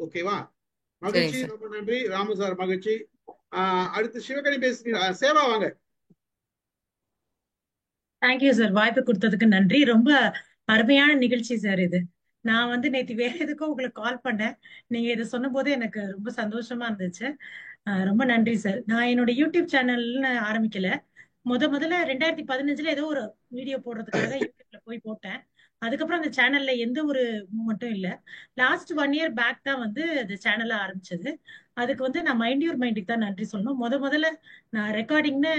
ஓகேவா? சரிங்க மகிழ்ச்சி, சார். ரொம்ப நன்றி ராமு சார், மகிழ்ச்சி. அடுத்து சிவகணி பேசுறீங்க. சேவா வாங்க. தேங்க்யூ சார், வாய்ப்பு கொடுத்ததுக்கு நன்றி. ரொம்ப அருமையான நிகழ்ச்சி சார் இது. நான் வந்து நேத்து வேற எதுக்கும் உங்களுக்கு கால் பண்ணேன். நீங்க இதை சொன்ன போது எனக்கு ரொம்ப சந்தோஷமா இருந்துச்சு. ரொம்ப நன்றி சார். நான் என்னோட யூடியூப் சேனல்னு ஆரம்பிக்கல. முதல்ல 2015 ஏதோ ஒரு வீடியோ போடுறதுக்காக யூடியூப்ல போய் போட்டேன். அதுக்கப்புறம் அந்த சேனல்ல எந்த ஒரு மூமெண்ட்டும் இல்ல. லாஸ்ட் 1 இயர் பேக் தான் வந்து அந்த சேனல்ல ஆரம்பிச்சது. அதுக்கு வந்து நான் மைண்ட் யூர் மைண்டுக்கு தான் நன்றி சொல்லணும். முதல்ல நான் ரெக்கார்டிங்னு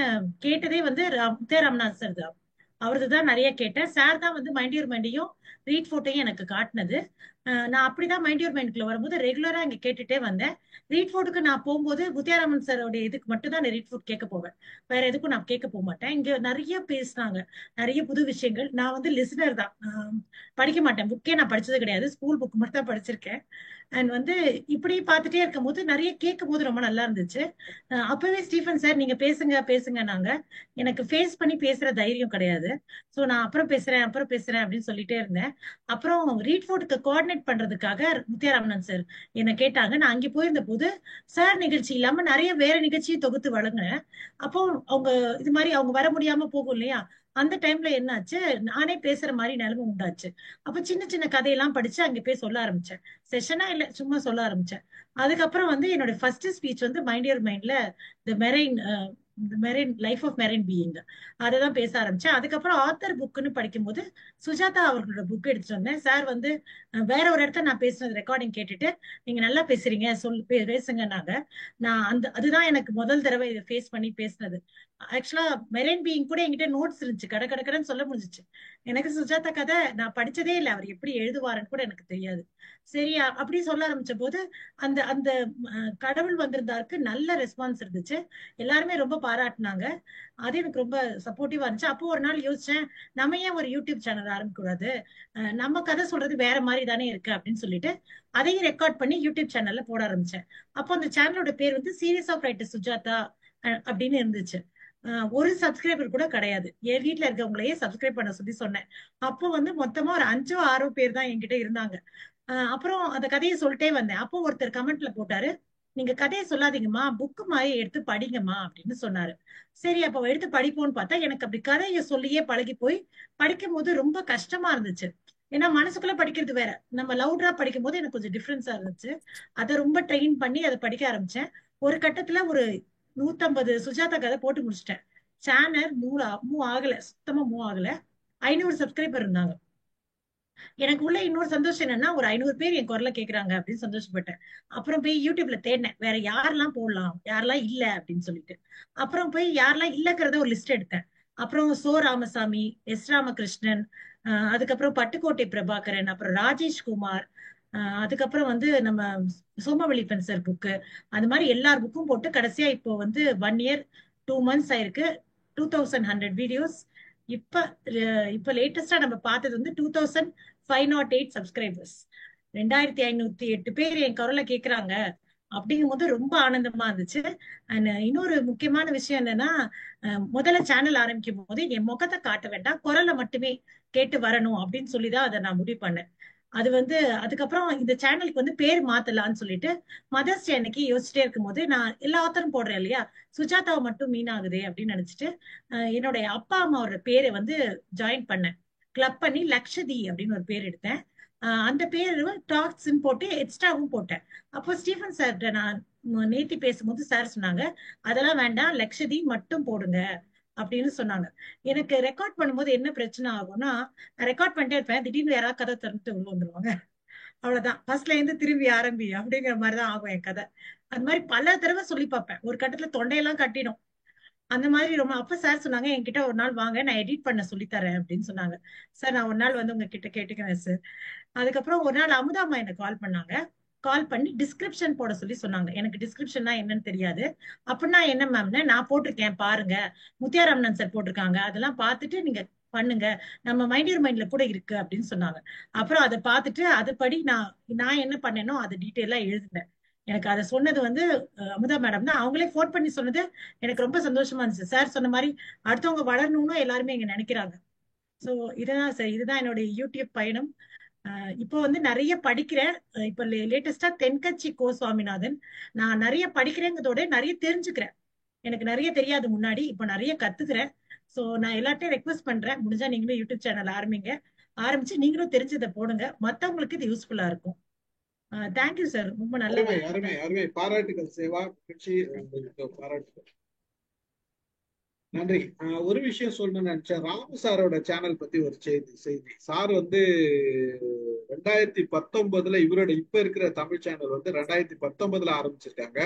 கேட்டதே வந்து முத்தே ராமநாத் சார் தான். அவரது தான் நிறைய கேட்டேன். சார் தான் வந்து மைண்ட் யூர் மைண்டையும் ரீட் ஃபோட்டையும் எனக்கு காட்டினது. நான் அப்படிதான் மைண்ட் யூர் மைண்டுக்குள்ள வரும்போது ரெகுலரா இங்க கேட்டுட்டே வந்தேன். ரீட் ஃபுட்டுக்கு நான் போகும்போது முத்தியாராமன் சாரோட இதுக்கு மட்டும் தான் ரீட் ஃபுட் கேட்க போவேன். வேற எதுக்கும் நான் கேட்க போக மாட்டேன். இங்க நிறைய பேசினாங்க, நிறைய புது விஷயங்கள். நான் வந்து லிசனர் தான், படிக்க மாட்டேன். புக்கே நான் படிச்சது கிடையாது. ஸ்கூல் புக் மட்டும் தான் படிச்சிருக்கேன். அண்ட் வந்து இப்படி பார்த்துட்டே இருக்கும் போது நிறைய கேட்கும் போது ரொம்ப நல்லா இருந்துச்சு. அப்பவே ஸ்டீஃபன் சார் நீங்க பேசுங்க பேசுங்க நாங்க, எனக்கு ஃபேஸ் பண்ணி பேசுற தைரியம் கிடையாது. சோ நான் அப்புறம் பேசுறேன் அப்படின்னு சொல்லிட்டே இருந்தேன். அப்புறம் ரீட் ஃபுட்க்கு கோஆர்டினேட் பண்றதுக்காக முத்தியாராமன் சார் என்ன கேட்டாங்க. நான் அங்கே போயிருந்த போது சார் நிகழ்ச்சி இல்லாம நிறைய வேற நிகழ்ச்சியும் தொகுத்து வழங்கினேன். அப்போ அவங்க இது மாதிரி அவங்க வர முடியாம போகும் இல்லையா, அந்த டைம்ல என்னாச்சு, நானே பேசுற மாதிரி நிலைமை உண்டாச்சு. அப்ப சின்ன சின்ன கதையெல்லாம் படிச்சு அங்க போய் சொல்ல ஆரம்பிச்சேன். செஷனா இல்ல, சும்மா சொல்ல ஆரம்பிச்சேன். அதுக்கப்புறம் வந்து என்னோட ஃபர்ஸ்ட் ஸ்பீச் வந்து மைண்ட் யுவர் மைண்ட்ல the marine marine life of marine being அததான் பேச ஆரம்பிச்சேன். அதுக்கப்புறம் ஆத்தர் புக்னு படிக்கும்போது சுஜாதா அவர்களோட புக் எடுத்துட்டு வந்தேன். சார் வந்து வேற ஒரு இடத்த நான் பேசுனது ரெக்கார்டிங் கேட்டுட்டு நீங்க நல்லா பேசுறீங்க பேசுங்கன்னாங்க. நான் அதுதான் எனக்கு முதல் தடவை இதை ஃபேஸ் பண்ணி பேசினது. ஆக்சுவலா மெரைன் பீயிங் கூட என்கிட்ட நோட்ஸ் இருந்துச்சு, கடன்னு சொல்ல முடிஞ்சிச்சு. எனக்கு சுஜாதா கதை நான் படிச்சதே இல்லை, அவர் எப்படி எழுதுவாருன்னு கூட எனக்கு தெரியாது. சரி, அப்படி சொல்ல ஆரம்பிச்ச போது அந்த அந்த கடவுள் வந்திருந்தாருக்கு நல்ல ரெஸ்பான்ஸ் இருந்துச்சு. எல்லாருமே ரொம்ப பாராட்டினாங்க. அது எனக்கு ரொம்ப சப்போர்ட்டிவா இருந்துச்சு. அப்போ ஒரு நாள் யோசிச்சேன், நம்ம ஏன் ஒரு யூடியூப் சேனல் ஆரம்பிக்க கூடாது, நம்ம கதை சொல்றது வேற மாதிரி தானே இருக்கு அப்படின்னு சொல்லிட்டு அதையும் ரெக்கார்ட் பண்ணி யூடியூப் சேனல்ல போட ஆரம்பிச்சேன். அப்போ அந்த சேனலோட பேர் வந்து சீரியஸ் ஆஃப் ரைட்டர் சுஜாதா அப்படின்னு இருந்துச்சு. ஒரு சப்ஸ்கிரைபர் கூட கிடையாது. என் வீட்டுல இருக்கவங்களையே சப்ஸ்கிரைப் பண்ண சொல்லி சொன்னேன். அப்போ வந்து மொத்தமா ஒரு 5 6 பேர் தான் என்கிட்ட இருந்தாங்க. அப்புறம் அந்த கதையை சொல்லிட்டே வந்தேன். அப்போ ஒருத்தர் கமெண்ட்ல போட்டாரு, நீங்க கதையை சொல்லாதீங்கம்மா, புக்கு மாதிரி எடுத்து படிங்கம்மா அப்படின்னு சொன்னாரு. சரி, அப்ப எடுத்து படிப்போம்னு பார்த்தா எனக்கு அப்படி கதையை சொல்லியே பழகி போய் படிக்கும் போது ரொம்ப கஷ்டமா இருந்துச்சு. ஏன்னா மனசுக்குள்ள படிக்கிறது வேற, நம்ம லவுடரா படிக்கும் போது எனக்கு கொஞ்சம் டிஃபரன்ஸா இருந்துச்சு. அதை ரொம்ப ட்ரெயின் பண்ணி அதை படிக்க ஆரம்பிச்சேன். ஒரு கட்டத்துல ஒரு 150 சுஜாதா கதை போட்டு முடிச்சிட்டேன். சேனல் மூவ் ஆகல, சுத்தமா மூவ் ஆகல. 500 சப்ஸ்கிரைபர் இருந்தாங்க. எனக்கு உள்ள இன்னொரு சந்தோஷம் என்னன்னா, ஒரு 500 பேர் என் குரலை கேக்குறாங்க அப்படின்னு சந்தோஷப்பட்டேன். அப்புறம் போய் யூடியூப்ல தேடினேன், வேற யாரெல்லாம் போடலாம், யாரெல்லாம் இல்ல அப்படின்னு சொல்லிட்டு. அப்புறம் போய் யாரெல்லாம் இல்லக்கிறத ஒரு லிஸ்ட் எடுத்தேன். அப்புறம் சோ ராமசாமி, எஸ் ராமகிருஷ்ணன், அதுக்கப்புறம் பட்டுக்கோட்டை பிரபாகரன், அப்புறம் ராஜேஷ் குமார், அதுக்கப்புறம் வந்து நம்ம சோமவெளிப்பன் சார் புக்கு, அந்த மாதிரி எல்லார் புக்கும் போட்டு கடைசியா இப்போ வந்து 1 இயர் 2 மந்த்ஸ் ஆயிருக்கு. 2100 வீடியோஸ். இப்ப இப்ப லேட்டஸ்டா நம்ம பார்த்தது வந்து 2508 சப்ஸ்கிரைபர்ஸ். 2508 பேர் என் குரலை கேக்குறாங்க அப்படிங்கும் போது ரொம்ப ஆனந்தமா இருந்துச்சு. அண்ட் இன்னொரு முக்கியமான விஷயம் என்னன்னா, முதல்ல சேனல் ஆரம்பிக்கும் போது என் முகத்தை காட்ட வேண்டாம், குரலை மட்டுமே கேட்டு வரணும் அப்படின்னு சொல்லிதான் அதை நான் முடிவு பண்ணேன். அது வந்து அதுக்கப்புறம் இந்த சேனலுக்கு வந்து பேர் மாத்தலாம்னு சொல்லிட்டு மதர்ஸ் டே அன்னைக்கு யோசிச்சுட்டே இருக்கும் போது, நான் எல்லா ஆத்தரும் போடுறேன் இல்லையா, சுஜாதாவை மட்டும் மீன் ஆகுதே அப்படின்னு நினைச்சிட்டு என்னுடைய அப்பா அம்மாவோட பேரை வந்து ஜாயின் பண்ணேன். கிளப் பண்ணி லக்ஷதி அப்படின்னு ஒரு பேர் எடுத்தேன். அந்த பேர் டாக்ஸ்ன்னு போட்டு எக்ஸ்ட்ராவும் போட்டேன். அப்போ ஸ்டீஃபன் சார்கிட்ட நான் நேத்தி பேசும்போது சார் சொன்னாங்க, அதெல்லாம் வேண்டாம், லக்ஷதி மட்டும் போடுங்க அப்படின்னு சொன்னாங்க. எனக்கு ரெக்கார்ட் பண்ணும்போது என்ன பிரச்சனை ஆகும்னா, ரெக்கார்ட் பண்ணிட்டே இருப்பேன், திடீர்னு யாராவது கதை திறந்துட்டு உள்ள வந்துருவாங்க. அவ்வளவுதான், ஃபர்ஸ்ட்ல இருந்து திரும்பி ஆரம்பி அப்படிங்கிற மாதிரிதான் ஆகும் என் கதை. அது மாதிரி பல தடவை சொல்லி பார்ப்பேன், ஒரு கட்டத்துல தொண்டையெல்லாம் கட்டிடும். அந்த மாதிரி ரொம்ப. அப்ப சார் சொன்னாங்க, என்கிட்ட ஒரு நாள் வாங்க, நான் எடிட் பண்ண சொல்லி தரேன் அப்படின்னு சொன்னாங்க. சார் நான் ஒரு நாள் வந்து உங்ககிட்ட கேட்டுக்கிறேன் சார். அதுக்கப்புறம் ஒரு நாள் அமுதாமா எனக்கு கால் பண்ணாங்க. கால் பண்ணி டிஸ்கிரிப்ஷன் போட சொல்லி சொன்னாங்க. எனக்கு டிஸ்கிரிப்ஷன்னா என்னன்னு தெரியாது. அப்படின்னா என்ன மேம்னு, நான் போட்டிருக்கேன் பாருங்க, முத்தியாராமன் சார் போட்டிருக்காங்க, அதெல்லாம் பார்த்துட்டு நீங்க பண்ணுங்க, நம்ம மைண்டியர் மைண்ட்ல கூட இருக்கு அப்படின்னு சொன்னாங்க. அப்புறம் அதை பார்த்துட்டு அதுபடி நான் நான் என்ன பண்ணேனோ அதை டீட்டெயிலா எழுதினேன். எனக்கு அதை சொன்னது வந்து அமுதா மேடம் தான். அவங்களே ஃபோன் பண்ணி சொன்னது எனக்கு ரொம்ப சந்தோஷமா இருந்துச்சு. சார் சொன்ன மாதிரி அடுத்தவங்க வளரணும்னு எல்லாருமே இங்க நினைக்கிறாங்க. சோ இதுதான் சார், இதுதான் என்னுடைய யூடியூப் பயணம். இப்போ வந்து நிறைய படிக்கிறேன். இப்ப லேட்டஸ்டா தென்கட்சி கோ சுவாமிநாதன் நான் நிறைய படிக்கிறேங்கிறதோட நிறைய தெரிஞ்சுக்கிறேன். எனக்கு நிறைய தெரியாது முன்னாடி, இப்ப நிறைய கத்துக்கிறேன். சோ நான் எல்லார்ட்டையும் ரெக்வெஸ்ட் பண்றேன், முடிஞ்சா நீங்களும் யூடியூப் சேனல் ஆரம்பிங்க. ஆரம்பிச்சு நீங்களும் தெரிஞ்சதை போடுங்க, மத்தவங்களுக்கு இது யூஸ்ஃபுல்லா இருக்கும். தேங்க்யூ சார், ரொம்ப நல்ல அருமை விளக்கம். அருமை அருமை, பாராட்டுகள் சேவா, மகிழ்ச்சி, உங்களுக்கு பாராட்டுகள், நன்றி. ஒரு விஷயம் சொல்லணும்னு நினைச்சேன். ராமு சாரோட சேனல் பத்தி ஒரு செய்தி சார் வந்து 2019 இவரோட இப்ப இருக்கிற தமிழ் சேனல் வந்து 2019 ஆரம்பிச்சிருக்காங்க.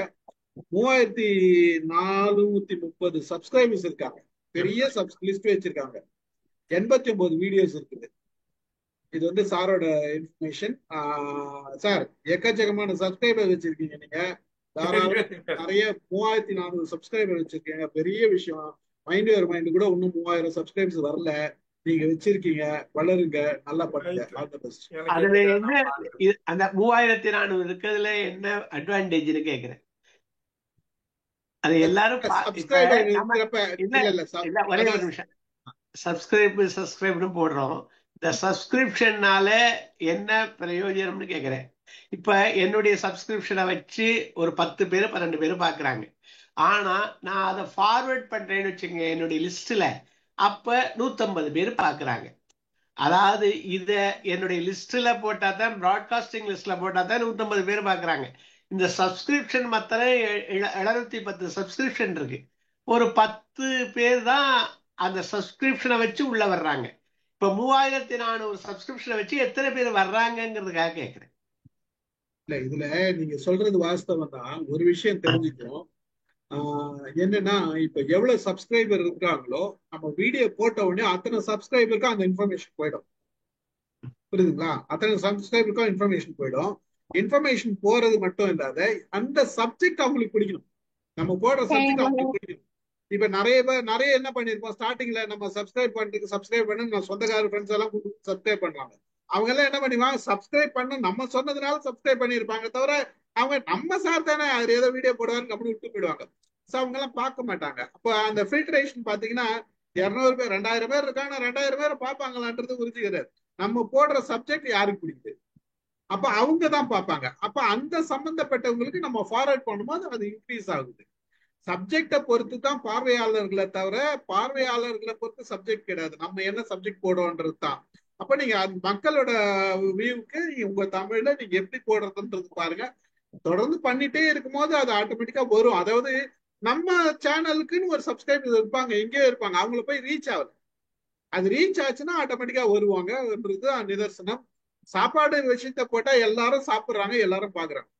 3430 சப்ஸ்கிரைபர்ஸ் இருக்காங்க. பெரிய லிஸ்ட் வச்சிருக்காங்க. 89 வீடியோஸ் இருக்குது. இது வந்து சாரோட இன்ஃபர்மேஷன். சார், எக்கச்சக்கமான சப்ஸ்கிரைபர் வச்சிருக்கீங்க நீங்க. தாராளமா நிறைய 3400 சப்ஸ்கிரைபர் வச்சிருக்கீங்க, பெரிய விஷயம். மைண்ட் யுவர் மைண்ட் கூட இன்னும் 3000 சப்ஸ்கிரைபர்ஸ் வரல. நீங்க வச்சிருக்கீங்க, வளருங்க, நல்லா பண்ணுங்க. All the best. அதுல என்ன அந்த 3400 இருக்கிறதுல என்ன அட்வான்டேஜ்னு கேக்குறேன். அது எல்லாரும் சப்ஸ்கிரைபர் இருக்கிறப்ப இல்ல ஒரே ஒரு நிமிஷம். சப்ஸ்கிரைப்னு போடுறோம். இந்த சப்ஸ்கிரிப்ஷன்னால என்ன பிரயோஜனம்னு கேக்குறேன். இப்ப என்னுடைய சப்ஸ்கிரிப்ஷனை வச்சு ஒரு 10 பேர் 12 பேர் பாக்குறாங்க. ஆனா நான் அதை ஃபார்வர்ட் பண்றேன்னு வச்சுக்கோங்க என்னுடைய லிஸ்ட்ல, அப்ப 150 பேர் பாக்குறாங்க. அதாவது இத என்னுடைய லிஸ்ட்ல போட்டா தான், பிராட்காஸ்டிங் லிஸ்ட்ல போட்டா தான் 150 பேர் பாக்குறாங்க. இந்த சப்ஸ்கிரிப்ஷன் மத்தன 710 சப்ஸ்கிரிப்ஷன் இருக்கு. ஒரு 10 பேர் தான் அந்த சப்ஸ்கிரிப்ஷனை வச்சு உள்ள வர்றாங்க. இப்ப 3400 சப்ஸ்கிரிப்ஷனை வச்சு எத்தனை பேர் வர்றாங்கிறதுக்காக கேட்கிறேன். இல்ல, இதுல நீங்க சொல்றது வாஸ்தவம் தான். ஒரு விஷயம் தெரிஞ்சுக்கணும். என்னன்னா, இப்ப எவ்வளவு சப்ஸ்கிரைபர் இருக்காங்களோ, நம்ம வீடியோ போட்ட உடனே அத்தனை சப்ஸ்கிரைபருக்கும் அந்த இன்ஃபர்மேஷன் போயிடும். புரியுதுங்களா? அத்தனை சப்ஸ்கிரைபருக்கும் இன்ஃபர்மேஷன் போயிடும். இன்ஃபர்மேஷன் போறது மட்டும் இல்லாத, அந்த சப்ஜெக்ட் அவங்களுக்கு பிடிக்கணும். நம்ம போடுற சப்ஜெக்ட் அவங்களுக்கு பிடிக்கணும். இப்ப நிறைய என்ன பண்ணிருப்போம், ஸ்டார்டிங்ல நம்ம சப்ஸ்கிரைப் பண்ணு நான் சொந்தக்கார ஃப்ரெண்ட்ஸ் எல்லாம் சப்ஸ்கிரைப் பண்ணுவாங்க. அவங்க எல்லாம் என்ன பண்ணிவாங்க, சப்ஸ்கிரைப் பண்ண நம்ம சொன்னதுனால சப்ஸ்கிரைப் பண்ணிருப்பாங்க தவிர, அவங்க நம்ம சார் தானே அது ஏதோ வீடியோ போடுவாரு அப்படி விட்டு போயிடுவாங்க. சோ அவங்க எல்லாம் பார்க்க மாட்டாங்க. அப்ப அந்த ஃபில்டரேஷன் பாத்தீங்கன்னா 200 பேர் 2000 பேர் இருக்காங்க, 2000 பேர் பார்ப்பாங்களான்றது உறுதிக்கிறார். நம்ம போடுற சப்ஜெக்ட் யாருக்கு பிடிக்குது, அப்ப அவங்க தான் பார்ப்பாங்க. அப்ப அந்த சம்பந்தப்பட்டவங்களுக்கு நம்ம ஃபார்வர்ட் பண்ணும்போது அது இன்க்ரீஸ் ஆகுது. சப்ஜெக்டை பொறுத்து தான் பார்வையாளர்களை தவிர, பார்வையாளர்களை பொறுத்து சப்ஜெக்ட் கிடையாது. நம்ம என்ன சப்ஜெக்ட் போடுவோன்றது தான். அப்ப நீங்க மக்களோட வியூவுக்கு உங்க தமிழ்ல நீங்க எப்படி போடுறதுன்றது பாருங்க. தொடர்ந்து பண்ணிட்டே இருக்கும்போது அது ஆட்டோமேட்டிக்கா வரும். அதாவது நம்ம சேனலுக்குன்னு ஒரு சப்ஸ்கிரைபர் இருப்பாங்க, எங்கேயோ இருப்பாங்க, அவங்கள போய் ரீச் ஆகுது. அது ரீச் ஆச்சுன்னா ஆட்டோமேட்டிக்கா வருவாங்கன்றது நிதர்சனம். சாப்பாடு விஷயத்த போட்டா எல்லாரும் சாப்பிடுறாங்க, எல்லாரும் பாக்குறாங்க.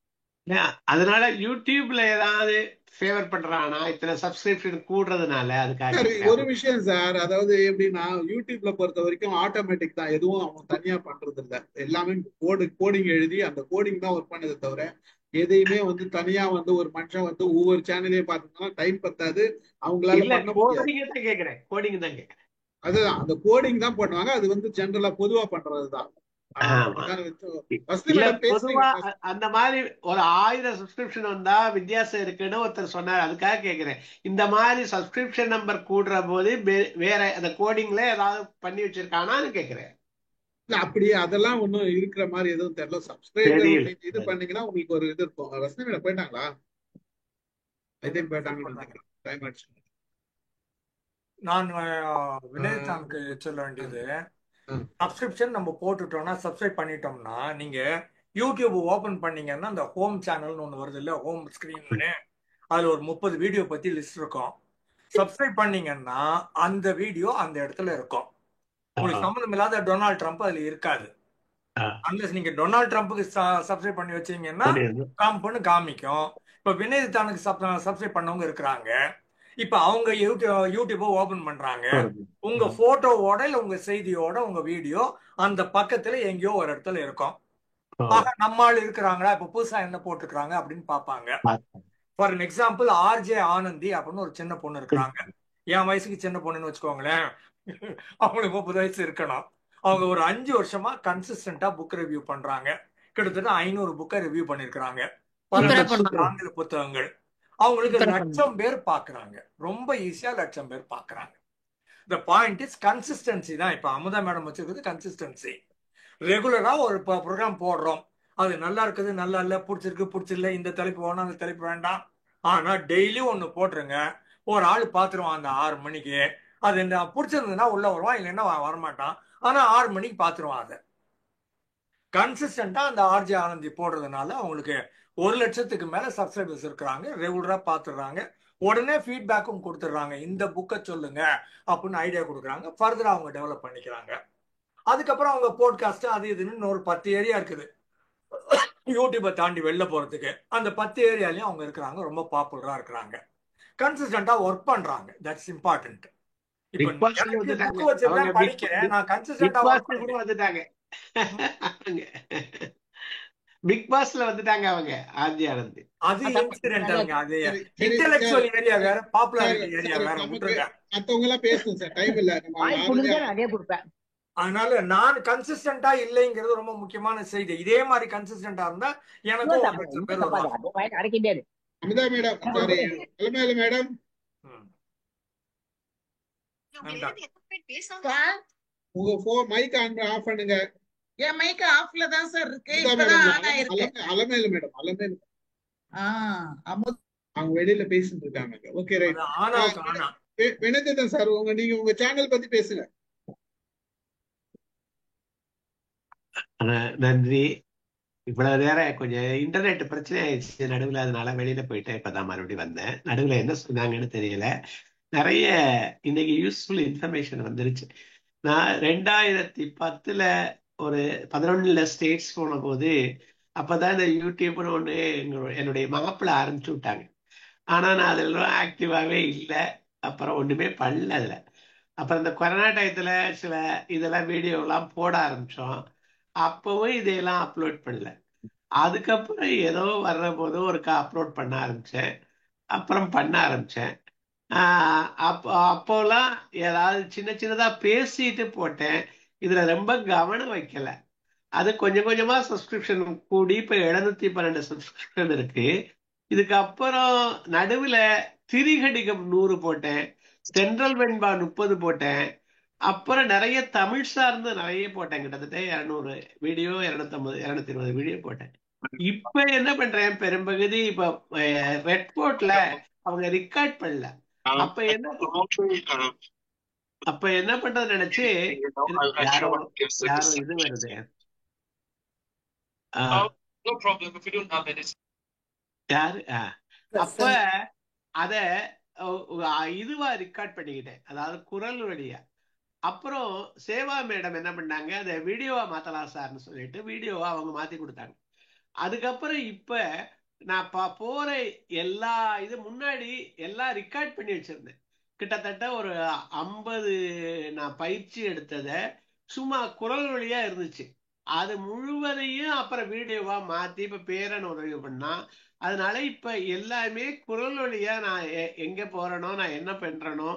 அதனால யூடியூப்ல ஏதாவது ஃபேவர் பண்றானா இத்தனை சப்ஸ்கிரிப்ஷன் கூடுறதுனால? அதுக்காக ஒரு விஷயம் சார், அதாவது எப்படின்னா, யூடியூப்ல பொறுத்த வரைக்கும் ஆட்டோமேட்டிக் தான், எதுவும் அவங்க தனியா பண்றது இல்ல. எல்லாமே கோடிங் எழுதி அந்த கோடிங் தான் ஒர்க் பண்ணதை தவிர, எதையுமே வந்து தனியா வந்து ஒரு மனுஷன் வந்து ஒவ்வொரு சேனலையும் பார்த்தோம்னா டைம் பத்தாது, அவங்களால பண்ண முடியாது. கேக்குறேன், கோடிங் தான் கேக்குறேன். அதுதான், அந்த கோடிங் தான் பண்ணுவாங்க. அது வந்து ஜெனரலா பொதுவா பண்றதுதான். பொதுவா அந்த மாதிரி ஒரு 1000 சப்ஸ்கிரிப்ஷன் வந்தா வித்தியாசம் இருக்குன்னு ஒருத்தர் சொன்னார். அதுக்காக கேக்குறேன். இந்த மாதிரி சப்ஸ்கிரிப்ஷன் நம்பர் கூடுற போது வேற அந்த கோடிங்ல ஏதாவது பண்ணி வச்சிருக்கானான்னு கேக்குறேன். இல்ல, அப்படி அதெல்லாம் ஒண்ணும் இருக்கிற மாதிரி எதுவும் தெரியல. சப்ஸ்கிரைபர் இது பண்ணீங்கன்னா உங்களுக்கு ஒரு இது இருக்கும். ரசனை போயிட்டாங்களா? போயிட்டாங்க. நான் வினயதானுக்கு சொல்ல வேண்டியது, சப்ஸ்கிரிப்ஷன் நம்ம போட்டுட்டோம்னா, சப்ஸ்கிரைப் பண்ணிட்டோம்னா, நீங்க யூடியூப் ஓபன் பண்ணீங்கன்னா அந்த ஹோம் சேனல்னு ஒண்ணு வருது இல்ல, ஹோம் ஸ்கிரீன்னு, அதுல ஒரு 30 வீடியோ பத்தி லிஸ்ட் இருக்கும். சப்ஸ்கிரைப் பண்ணீங்கன்னா அந்த வீடியோ அந்த இடத்துல இருக்கும். உங்களுக்கு சம்மந்தம் இல்லாத டொனால்ட் ட்ரம்ப் அதுல இருக்காது. அன்லஸ் நீங்க டொனால்ட் ட்ரம்ப்புக்கு சப்ஸ்கிரைப் பண்ணி வச்சீங்கன்னா ட்ரம்ப்னு காமிக்கும். இப்ப வினயதானுக்கு சப்ஸ்கிரைப் பண்ணவங்க இருக்கிறாங்க. இப்ப அவங்க யூடியூப் ஓபன் பண்றாங்க, உங்க போட்டோவோட இல்ல உங்க செய்தியோட உங்க வீடியோ அந்த பக்கத்துல எங்கேயோ ஒரு இடத்துல இருக்கும். ஆக நம்மால் இருக்கிறாங்களா, இப்ப புதுசா என்ன போட்டுக்கிறாங்க அப்படின்னு பாப்பாங்க. For an example, RJ Anandhi அப்படின்னு ஒரு சின்ன பொண்ணு இருக்கிறாங்க. என் வயசுக்கு சின்ன பொண்ணுன்னு வச்சுக்கோங்களேன், அவங்களுக்கு 30 வயசு இருக்கணும். அவங்க ஒரு 5 வருஷமா கன்சிஸ்டன்டா புக் ரிவ்யூ பண்றாங்க. கிட்டத்தட்ட 500 புக்கை ரிவ்யூ பண்ணிருக்கிறாங்க, ஆங்கில புத்தகங்கள். அவங்களுக்கு 1,00,000 பேர் பாக்குறாங்க. ரொம்ப ஈஸியா 1,00,000 பேர் பாக்குறாங்க. The point is consistency தான். இப்ப அமுதா மேடம் வச்சிருக்கிறது கன்சிஸ்டன்சி. ரெகுலரா ஒரு ப்ரோக்ராம் போடுறோம். அது நல்லா இருக்குது, நல்லா இல்லை, பிடிச்சிருக்கு, பிடிச்சில்ல, இந்த தலைப்பு வேணாம், அந்த தலைப்பு வேண்டாம். ஆனா டெய்லி ஒண்ணு போட்டுருங்க. ஒரு ஆள் பாத்துருவான் அந்த 6 மணிக்கு. அது என்ன பிடிச்சிருந்ததுன்னா உள்ள வருவான், இல்லைன்னா வரமாட்டான். ஆனா 6 மணிக்கு பாத்துருவான். அதை கன்சிஸ்டண்டா அந்த ஆர்ஜே ஆனந்தி போடுறதுனால அவங்களுக்கு 1,00,000க்கு மேல சப்ஸ்கிரைபர்ஸ் இருக்கிறாங்க. ரெகுலரா பாத்துடுறாங்க. உடனே ஃபீட்பேக்கும் கொடுத்துடுறாங்க. இந்த புக்கை சொல்லுங்க அப்படின்னு ஐடியா கொடுக்குறாங்க. ஃபர்தரா அவங்க டெவலப் பண்ணிக்கிறாங்க. அதுக்கப்புறம் அவங்க போட்காஸ்ட் அது இதுன்னு ஒரு 10 ஏரியா இருக்குது யூடியூப்பை தாண்டி வெளில போறதுக்கு. அந்த 10 ஏரியாலையும் அவங்க இருக்கிறாங்க. ரொம்ப பாப்புலரா இருக்கிறாங்க. கன்சிஸ்டண்டா ஒர்க் பண்றாங்க. That's important. இப்ப பிக் பாஸ்ல எனக்கு வந்துட்டாங்க புக் வச்சிருக்கேன், அவங்க. படிக்கிறேன், நான் பிக் கன்சிஸ்டண்டா ஒர்க் பாஸ்ல கூட பண்றேன். வந்துட்டாங்க. பிக் பாஸ்ல வந்துட்டாங்க அவங்க ஆர்ஜி ஆனந்த். அது இன்சிடென்டல்ங்க. அது சரி சரி சார். இன்டெலெக்சுவல் ஏரியா வேற, சார் பாப்புலாரிட்டி ஏரியா சார் வேற. நமக்கு விட்டுருங்க. மத்தவங்க எல்லாம் பேசணும் சார், டைம் இல்ல. நம்ம வாய்ப்பு ஆரஞ்சா கொடுங்க, நிறைய கொடுப்பேன். அதனால நான் கன்சிஸ்டண்டா இல்லைங்கிறது ரொம்ப முக்கியமான செய்தி. இதே மாதிரி கன்சிஸ்டண்டா இருந்தா எனக்கும் 1,00,000 பேர் வருவாங்க. அரைக்கிட்டே இரு. Amita madam, sorry Alamelu madam, ம். நன்றா. சார், உங்க மைக் ஆஃப் பண்ணுங்க. என் மைக் ஆஃப்ல தான் சார் இருக்கு. அமிதா இப்பதான் மேடம், ஆன் ஆயிருக்கு. அலமேலு மேடம், அலமேலு அமுதா அவங்க வெளியில பேசிட்டு இருக்காங்க. Okay right. அது ஆனாவுக்கு ஆனா வினோதன் சார், நீங்க உங்க சேனல் பத்தி பேசுங்க. நன்றி. இவ்வளவு நேரம் கொஞ்சம் இன்டர்நெட் பிரச்சனை ஆயிடுச்சு நடுவில், அதனால வெளியில போயிட்டு இப்பதான் மறுபடியும் வந்தேன். நடுவில் என்ன சொன்னாங்கன்னு தெரியல. நிறைய இன்னைக்கு யூஸ்ஃபுல் இன்ஃபர்மேஷன் வந்துருச்சு. நான் 2010 ஒரு 11 ஸ்டேட்ஸ் போன போது அப்பதான் இந்த யூடியூப்னு ஒண்ணு என்னுடைய மாப்பிள்ள ஆரம்பிச்சு விட்டாங்க. ஆனா நான் அதெல்லாம் ஆக்டிவாவே இல்லை. அப்புறம் ஒண்ணுமே பண்ணல அதுல. அப்புறம் இந்த கொரோனா டயத்துல சில இதெல்லாம் வீடியோ எல்லாம் போட ஆரம்பிச்சோம். அப்பவும் இதையெல்லாம் அப்லோட் பண்ணல. அதுக்கப்புறம் ஏதோ வர்ற போது ஒருக்கா அப்லோட் பண்ண ஆரம்பிச்சேன். அப்புறம் பண்ண ஆரம்பிச்சேன். அப்போலாம் ஏதாவது சின்ன சின்னதா பேசிட்டு போட்டேன். இதுல ரொம்ப கவனம் வைக்கல. அது கொஞ்சம் கொஞ்சமா சப்ஸ்கிரிப்ஷன் கூடி இப்ப 712 சப்ஸ்கிரிப்ஷன் இருக்கு. இதுக்கப்புறம் நடுவுல திரிகடிகம் 100 போட்டேன். தென்றல் வெண்பா 30 போட்டேன். அப்புறம் நிறைய தமிழ் சார்ந்து நிறைய போட்டேன். கிட்டத்தட்ட 200 வீடியோ, 250 220 வீடியோ போட்டேன். இப்ப என்ன பண்றேன், பெரும்பகுதி இப்ப ரெட் போர்ட்ல அவங்க ரெக்கார்ட் பண்ணல. அப்ப என்ன பண்றது நினைச்சு யாரோ இது வருது. யாரு அப்ப அத இதுவா ரெக்கார்ட் பண்ணிக்கிட்டேன், அதாவது குரல் வழியா. அப்புறம் சேவா மேடம் என்ன பண்ணாங்க, அதை வீடியோவா மாத்தலாம் சார்னு சொல்லிட்டு வீடியோவா அவங்க மாத்தி கொடுத்தாங்க. அதுக்கப்புறம் இப்ப நான் போற எல்லா இது முன்னாடி எல்லாம் ரெக்கார்ட் பண்ணி வச்சிருந்தேன். கிட்டத்தட்ட ஒரு 50 நான் பயிற்சி எடுத்தத சும்மா குரல் வழியா இருந்துச்சு. அது முழுவதையும் அப்புறம் வீடியோவா மாத்தி இப்ப பேரன் உதவி பண்ணா. அதனால இப்ப எல்லாமே குரல் வழியா நான் எங்க போறேனோ, நான் என்ன பண்றேனோ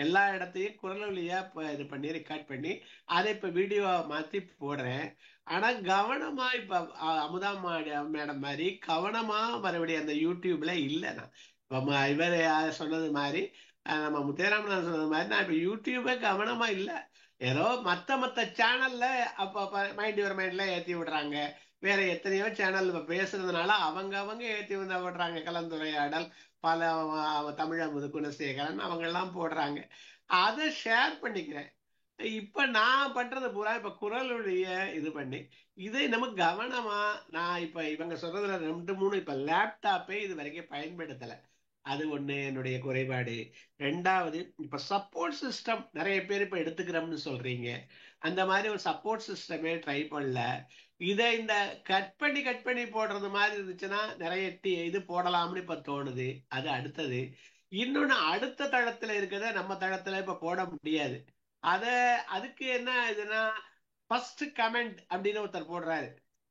எல்லா இடத்தையும் குரல் வழியா இது பண்ணி ரெக்கார்ட் பண்ணி அதை இப்ப வீடியோவா மாத்தி போடுறேன். ஆனா கவனமா இப்ப அமுதா மேடம் மாதிரி கவனமா மறுபடியும் அந்த யூடியூப்ல இல்லைண்ணா. இப்ப இவர் சொன்னது மாதிரி, நம்ம முத்தையராமன் சொன்னது மாதிரி, நான் இப்ப யூடியூபே கவனமா இல்ல. ஏதோ மத்த சேனல்ல அப்ப மைண்ட் யுவர் மைண்ட்ல ஏத்தி விடுறாங்க. வேற எத்தனையோ சேனல் இப்ப பேசுறதுனால அவங்க ஏத்தி வந்து விடுறாங்க. கலந்துரையாடல், பல தமிழ் குணசேகரன் அவங்க எல்லாம் போடுறாங்க. அதை ஷேர் பண்ணிக்கிறேன். இப்ப நான் பண்றது பூரா இப்ப குரலுடைய இது பண்ணி இதை நம்ம கவனமா, நான் இப்ப இவங்க சொல்றதுல 2-3 இப்ப லேப்டாப்பே இது வரைக்கும் பயன்படுத்தல. அது ஒண்ணு என்னுடைய குறைபாடு. 2வது, இப்ப சப்போர்ட் சிஸ்டம் நிறைய பேர் இப்ப எடுத்துக்கிறோம்னு சொல்றீங்க. அந்த மாதிரி ஒரு சப்போர்ட் சிஸ்டமே ட்ரை பண்ணல. இதை இந்த கட் பண்ணி போடுறது மாதிரி இருந்துச்சுன்னா நிறைய இது போடலாம்னு இப்ப தோணுது. அது அடுத்தது. இன்னொன்னு, அடுத்த தளத்துல இருக்கிறத நம்ம தளத்துல இப்ப போட முடியாது. அதுக்கு என்ன இதுன்னா, ஃபர்ஸ்ட் கமெண்ட் அப்படின்னு ஒருத்தர் போடுறாரு.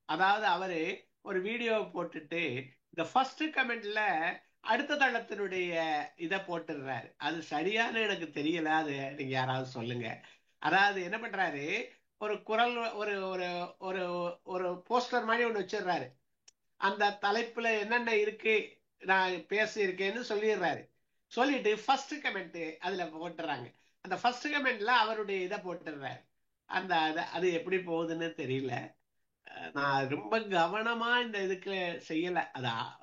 அதாவது அவரு ஒரு வீடியோ போட்டுட்டு இந்த ஃபர்ஸ்ட் கமெண்ட்ல அடுத்த தளத்தினுடைய இதை போட்டுடுறாரு. அது சரியான எனக்கு தெரியல, அது நீங்க யாராவது சொல்லுங்க. அதாவது என்ன பண்றாரு, ஒரு குரல் ஒரு ஒரு ஒரு ஒரு போஸ்டர் மாதிரி ஒண்ணு வச்சிடுறாரு. அந்த தலைப்புல என்னென்ன இருக்கு நான் பேசி இருக்கேன்னு சொல்லிடுறாரு. சொல்லிட்டு ஃபர்ஸ்ட் கமெண்ட் அதுல போட்டுறாங்க. அந்த ஃபர்ஸ்ட் கமெண்ட்ல அவருடைய இதை போட்டுடுறாரு. அது எப்படி போகுதுன்னு தெரியல. நான் ரொம்ப கவனமா இந்த இதுக்கு செய்யல.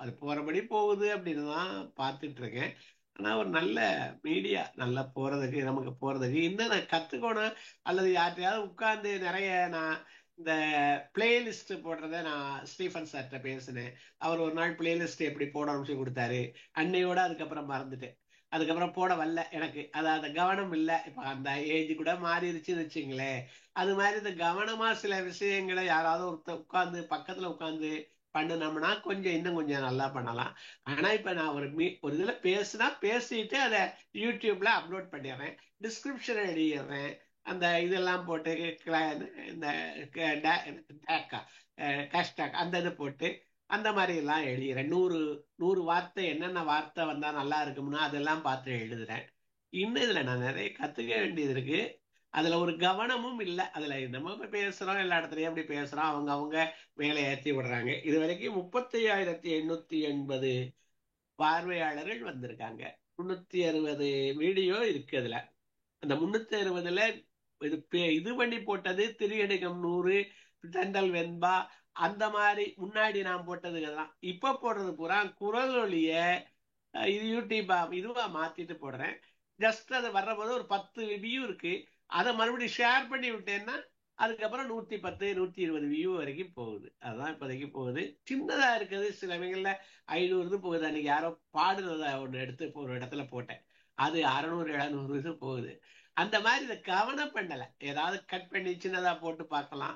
அது போறபடி போகுது அப்படின்னு தான் பார்த்துட்டு இருக்கேன். ஆனா ஒரு நல்ல மீடியா நல்லா போறதுக்கு, நமக்கு போறதுக்கு இன்னும் நான் கத்துக்கணும். அல்லது யார்கிட்டயாவது உட்கார்ந்து நிறைய நான் இந்த பிளேலிஸ்ட் போடுறத நான் ஸ்டீஃபன் சார்கிட்ட பேசினேன். அவர் ஒரு நாள் பிளேலிஸ்ட் எப்படி போடணும்னு சொல்லி கொடுத்தாரு. அன்னையோட அதுக்கப்புறம் மறந்துட்டேன். அதுக்கப்புறம் போட வரல எனக்கு. அந்த கவனம் இல்லை. இப்ப அந்த ஏஜ் கூட மாறிடுச்சுன்னு வச்சுங்களேன். அது மாதிரி இந்த கவனமா சில விஷயங்களை யாராவது ஒருத்தர் உட்கார்ந்து பக்கத்துல உட்கார்ந்து பண்ணுனோம்னா இன்னும் கொஞ்சம் நல்லா பண்ணலாம். ஆனா இப்ப நான் ஒரு இதுல பேசிட்டு அதை யூடியூப்ல அப்லோட் பண்ணிடுறேன், டிஸ்கிரிப்ஷன் எழுதிடுறேன், அந்த இதெல்லாம் போட்டு இந்த ஹேஷ்டாக் அந்த இது போட்டு அந்த மாதிரி எல்லாம் எழுதுறேன். 100 வார்த்தை என்னென்ன வார்த்தை வந்தா நல்லா இருக்கும்னா அதெல்லாம் பார்த்து எழுதுறேன். இன்னும் இதுல நான் நிறைய கத்துக்க வேண்டியது இருக்கு. அதுல ஒரு கவனமும் இல்லை. அதுல நம்ம பேசுறோம், எல்லா இடத்துலயும் அப்படி பேசுறோம், அவங்க மேலே ஏற்றி விடுறாங்க. இது வரைக்கும் 35,880 பார்வையாளர்கள் வந்திருக்காங்க. 360 வீடியோ இருக்கு அதுல. அந்த 360ல இது பண்ணி போட்டது திரியடிகம் 100, தெண்டல் வெண்பா, அந்த மாதிரி முன்னாடி நான் போட்டதுதான். இப்ப போடுறது பூரா குரல் ஒளிய இது யூடியூபா இதுவா மாத்திட்டு போடுறேன். ஜஸ்ட் அது வர்றபோது ஒரு 10 வியூ இருக்கு. அதை மறுபடியும் ஷேர் பண்ணி விட்டேன்னா அதுக்கப்புறம் 110, 120 வியூ வரைக்கும் போகுது. அதுதான் இப்போதைக்கு போகுது. சின்னதா இருக்குது. சில வகைகள்ல 500 போகுது. அன்னைக்கு யாரோ பாடுறத ஒண்ணு எடுத்து ஒரு இடத்துல போட்டேன், அது 600, 700 இது போகுது. அந்த மாதிரி இதை கவனம் பண்ணல. ஏதாவது கட் பண்ணி சின்னதா போட்டு பார்க்கலாம்,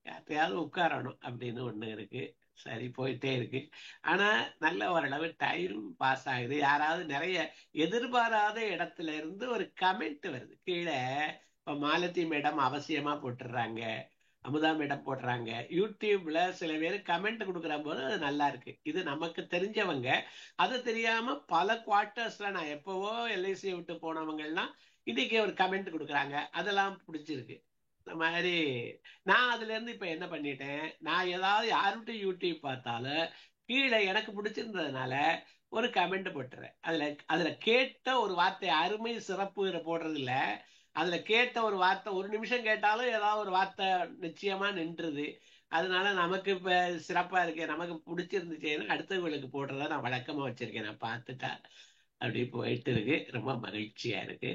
யார்ட்டையாவது உட்காரணும் அப்படின்னு ஒண்ணு இருக்கு. சரி, போயிட்டே இருக்கு. ஆனா நல்ல ஓரளவு டைம் பாஸ் ஆகுது. யாராவது நிறைய எதிர்பாராத இடத்துல இருந்து ஒரு கமெண்ட் வருது கீழே. இப்ப மாலதி மேடம் அவசியமா போட்டுடுறாங்க, அமுதா மேடம் போடுறாங்க. யூடியூப்ல சில பேர் கமெண்ட் கொடுக்குற போது அது நல்லா இருக்கு. இது நமக்கு தெரிஞ்சவங்க. அது தெரியாம பல குவார்ட்டர்ஸ்ல நான் எப்பவோ எல்ஐசியை விட்டு போனவங்கலாம் இன்னைக்கு ஒரு கமெண்ட் கொடுக்குறாங்க. அதெல்லாம் பிடிச்சிருக்கு. இந்த மாதிரி நான் அதுல இருந்து இப்ப என்ன பண்ணிட்டேன், நான் ஏதாவது யாருகிட்ட யூடியூப் பார்த்தாலும் கீழே எனக்கு பிடிச்சிருந்ததுனால ஒரு கமெண்ட் போட்டுறேன். அதுல கேட்ட ஒரு வார்த்தை அருமை சிறப்பு போடுறது இல்ல. அதுல கேட்ட ஒரு வார்த்தை, ஒரு நிமிஷம் கேட்டாலும் ஏதாவது ஒரு வார்த்தை நிச்சயமா நின்றுது. அதனால நமக்கு இப்ப சிறப்பா இருக்கு, நமக்கு பிடிச்சிருந்துச்சேன்னு அடுத்தவங்களுக்கு போடுறத நான் வழக்கமா வச்சிருக்கேன். நான் பார்த்துட்டா அப்படி போயிட்டு இருக்கு. ரொம்ப மகிழ்ச்சியா இருக்கு.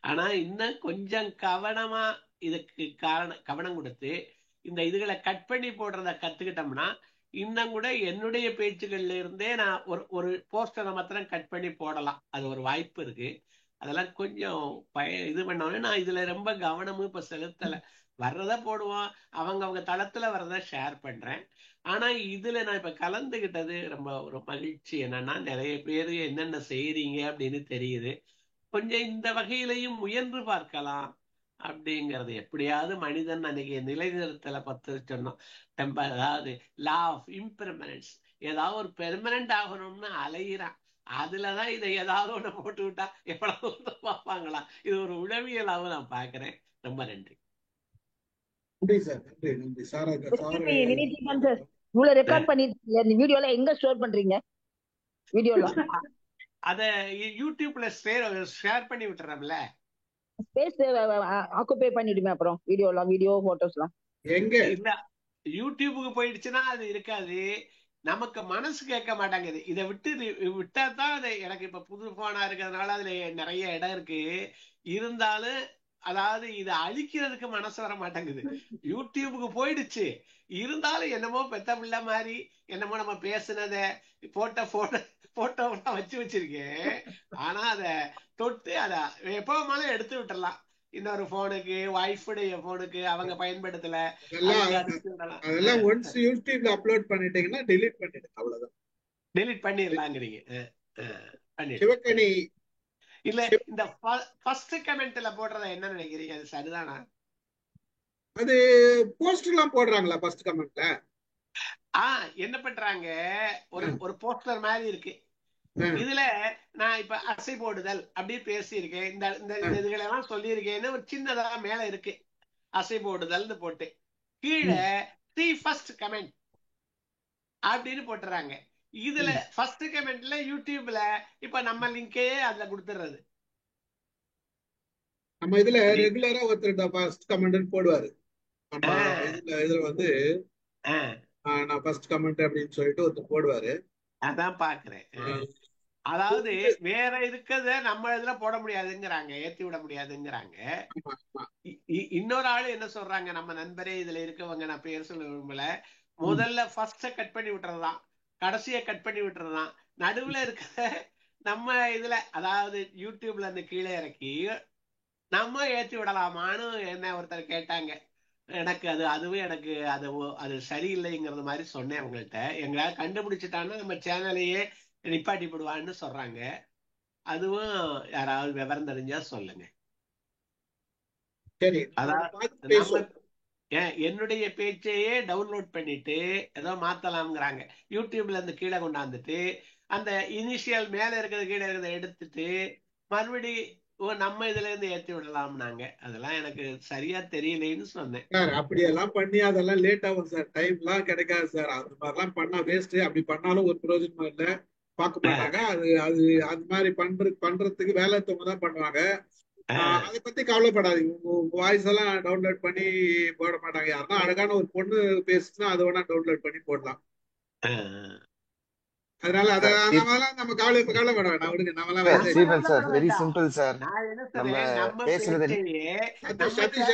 ஆனா இன்னும் கொஞ்சம் கவனமா இதுக்கு கவனம் கொடுத்து இந்த இதுகளை கட் பண்ணி போடுறத கத்துக்கிட்டோம்னா இன்னும் கூட என்னுடைய பேச்சுகள்ல இருந்தே நான் ஒரு போஸ்டரை மாத்திரம் கட் பண்ணி போடலாம். அது ஒரு வாய்ப்பு இருக்கு. அதெல்லாம் கொஞ்சம் இது பண்ணோம்னா நான் இதுல ரொம்ப கவனமும் இப்ப செலுத்தல. வர்றத போடுவோம், அவங்க தளத்துல வர்றத ஷேர் பண்றேன். ஆனா இதுல நான் இப்ப கலந்துகிட்டது ரொம்ப ஒரு மகிழ்ச்சி. என்னன்னா நிறைய பேரு என்னென்ன செய்யறீங்க அப்படின்னு தெரியுது. கொஞ்சம் இந்த வகையிலையும் முயன்று பார்க்கலாம் அப்படிங்கிறது. எப்படியாவது மனிதன் அன்னைக்கு நிலைநிறுத்தல பத்து சொன்னோம். அதாவது லா ஆஃப் இம்பெர்மனன்ஸ், ஏதாவது ஒரு பெர்மனன்ட் ஆகணும்னு அலையிறான். அதுலதான் இதை ஏதாவது ஒண்ணு போட்டு விட்டா எவ்வளவு பார்ப்பாங்களா. இது ஒரு உளவியலாவும் நான் பாக்குறேன். ரொம்ப நன்றி. நன்றி சார், நன்றி நன்றி சார். சார் இவ்வளவு ரெக்கார்ட் பண்ணிருக்கீங்க, இந்த வீடியோல எங்க ஸ்டோர் பண்றீங்க? வீடியோல அத யூடியூப்ல ஷேர் பண்ணி விட்டுறோம்ல, ஸ்பேஸ் ஆக்குபை பண்ணிடுமே. அப்புறம் வீடியோ போட்டோஸ்லாம் எங்க இல்ல யூடியூபுக்கு போயிடுச்சுன்னா அது இருக்காது. நமக்கு மனசு கேட்க மாட்டாங்குது. இதை விட்டா தான் அது. எனக்கு இப்ப புது போனா இருக்கிறதுனால அதுல நிறைய இடம் இருக்கு. இருந்தாலும் அதாவது இதை அழிக்கிறதுக்கு மனசு வர மாட்டேங்குது. யூடியூபுக்கு போயிடுச்சு, இருந்தாலும் என்னமோ பெத்த பிள்ளை மாதிரி என்னமோ நம்ம பேசுனத போட்டோ வச்சு வச்சிருக்கேன். ஆனா அத தொட்டு அத எப்பவுமாலும் எடுத்து விட்டுறலாம். இன்னொரு போனுக்கு, வைஃபுடைய போனுக்கு அவங்க பயன்படுத்தல, அதெல்லாம் ஒன்ஸ் யூடியூப்ல அப்லோட் பண்ணிட்டீங்கன்னா டெலீட் பண்ணிடுங்க, அவ்வளவுதான். டெலீட் பண்ணிடலாங்கிறீங்க. சிவகணி இல்ல இந்த ஃபர்ஸ்ட் கமெண்ட்ல போடுறத என்ன நினைக்கிறீங்க, அது சரிதானா? அது போஸ்டர் எல்லாம் போடுறாங்களா ஃபர்ஸ்ட் கமெண்ட்ல? என்ன பண்றாங்க, ஒரு போஸ்டர் மாதிரி இருக்கு. இதுல நான் இப்ப அசை போடுதல் அப்படியே பேசியிருக்கேன், இந்த இதுகளை எல்லாம் சொல்லியிருக்கேன்னு ஒரு சின்னதா மேல இருக்கு அசை போடுதல்னு போட்டு, கீழே தி ஃபர்ஸ்ட் கமெண்ட் அப்படின்னு போட்டுறாங்க. இதுல ஃபர்ஸ்ட் கமெண்ட்ல யூடியூப்ல இப்ப நம்ம லிங்கே அதுல கொடுத்துடுறது. நம்ம இதுல நீ ரெகுலரா ஒருத்தர் ஃபர்ஸ்ட் கமெண்ட் போடுவாரு. நம்ம இதுல வந்து நான் ஃபர்ஸ்ட் கமெண்ட் அப்படின்னு சொல்லிட்டு ஒருத்தர் போடுவாரு. அதான் பாக்குறேன். அதாவது வேற இருக்கிறத நம்ம இதுல போட முடியாதுங்கிறாங்க, ஏத்தி விட முடியாதுங்கிறாங்க. இன்னொரு ஆளு என்ன சொல்றாங்க, நம்ம நண்பரே இதுல இருக்கவங்க, நான் பேர் சொல்ல விரும்பல, முதல்ல ஃபர்ஸ்ட கட் பண்ணி விட்டுறதுதான், கடைசிய கட் பண்ணி விட்டுறதுதான், நடுவுல இருக்கிற நம்ம இதுல அதாவது யூடியூப்ல இருந்து கீழே இறக்கி நம்ம ஏற்றி விடலாமான்னு என்ன ஒருத்தர் கேட்டாங்க. எனக்கு அதுவும் எனக்கு அது சரியில்லைங்கிறது மாதிரி சொன்னேன் அவங்கள்ட்ட. எங்களால கண்டுபிடிச்சிட்டான்னா நம்ம சேனலையே நிப்பாட்டி போடுவான்னு சொல்றாங்க. அதுவும் யாராவது விவரம் தெரிஞ்சா சொல்லுங்க. சரி, அதாவது நம்ம என்னுடைய பேச்சையே டவுன்லோட் பண்ணிட்டு ஏதோ மாத்தலாம்ங்கிறாங்க. யூடியூப்ல இருந்து கீழே கொண்டாந்துட்டு அந்த இனிஷியல் மேல இருக்கிறது கீழே இருக்கிறத எடுத்துட்டு மறுபடி நம்ம இதுல இருந்து ஏத்தி விடலாம்னாங்க. அதெல்லாம் எனக்கு சரியா தெரியலேன்னு சொன்னேன். சார் அப்படியெல்லாம் பண்ணி அதெல்லாம் லேட் ஆகும் சார், டைம் எல்லாம் கிடைக்காது சார். அந்த மாதிரிலாம் பண்ணா வேஸ்ட். அப்படி பண்ணாலும் ஒரு பிரயோஜனமும் இல்லை, பார்க்க மாட்டாங்க. அது அது அது மாதிரி பண்றதுக்கு வேலைத்தவங்க தான் பண்ணுவாங்க. அதை பத்தி கவலைப்படாதீங்க. உங்க வாய்ஸ் எல்லாம் டவுன்லோட் பண்ணி போட மாட்டாங்க. யாருன்னா அழகான ஒரு பொண்ணு பேசுச்சுன்னா அதை வேணா டவுன்லோட் பண்ணி போடலாம். அதனால நம்ம கவலைப்பட வேண்டாம், விடுங்க. நம்ம வெரி சிம்பிள் சார். நம்ம பேசுறது சதீஷ்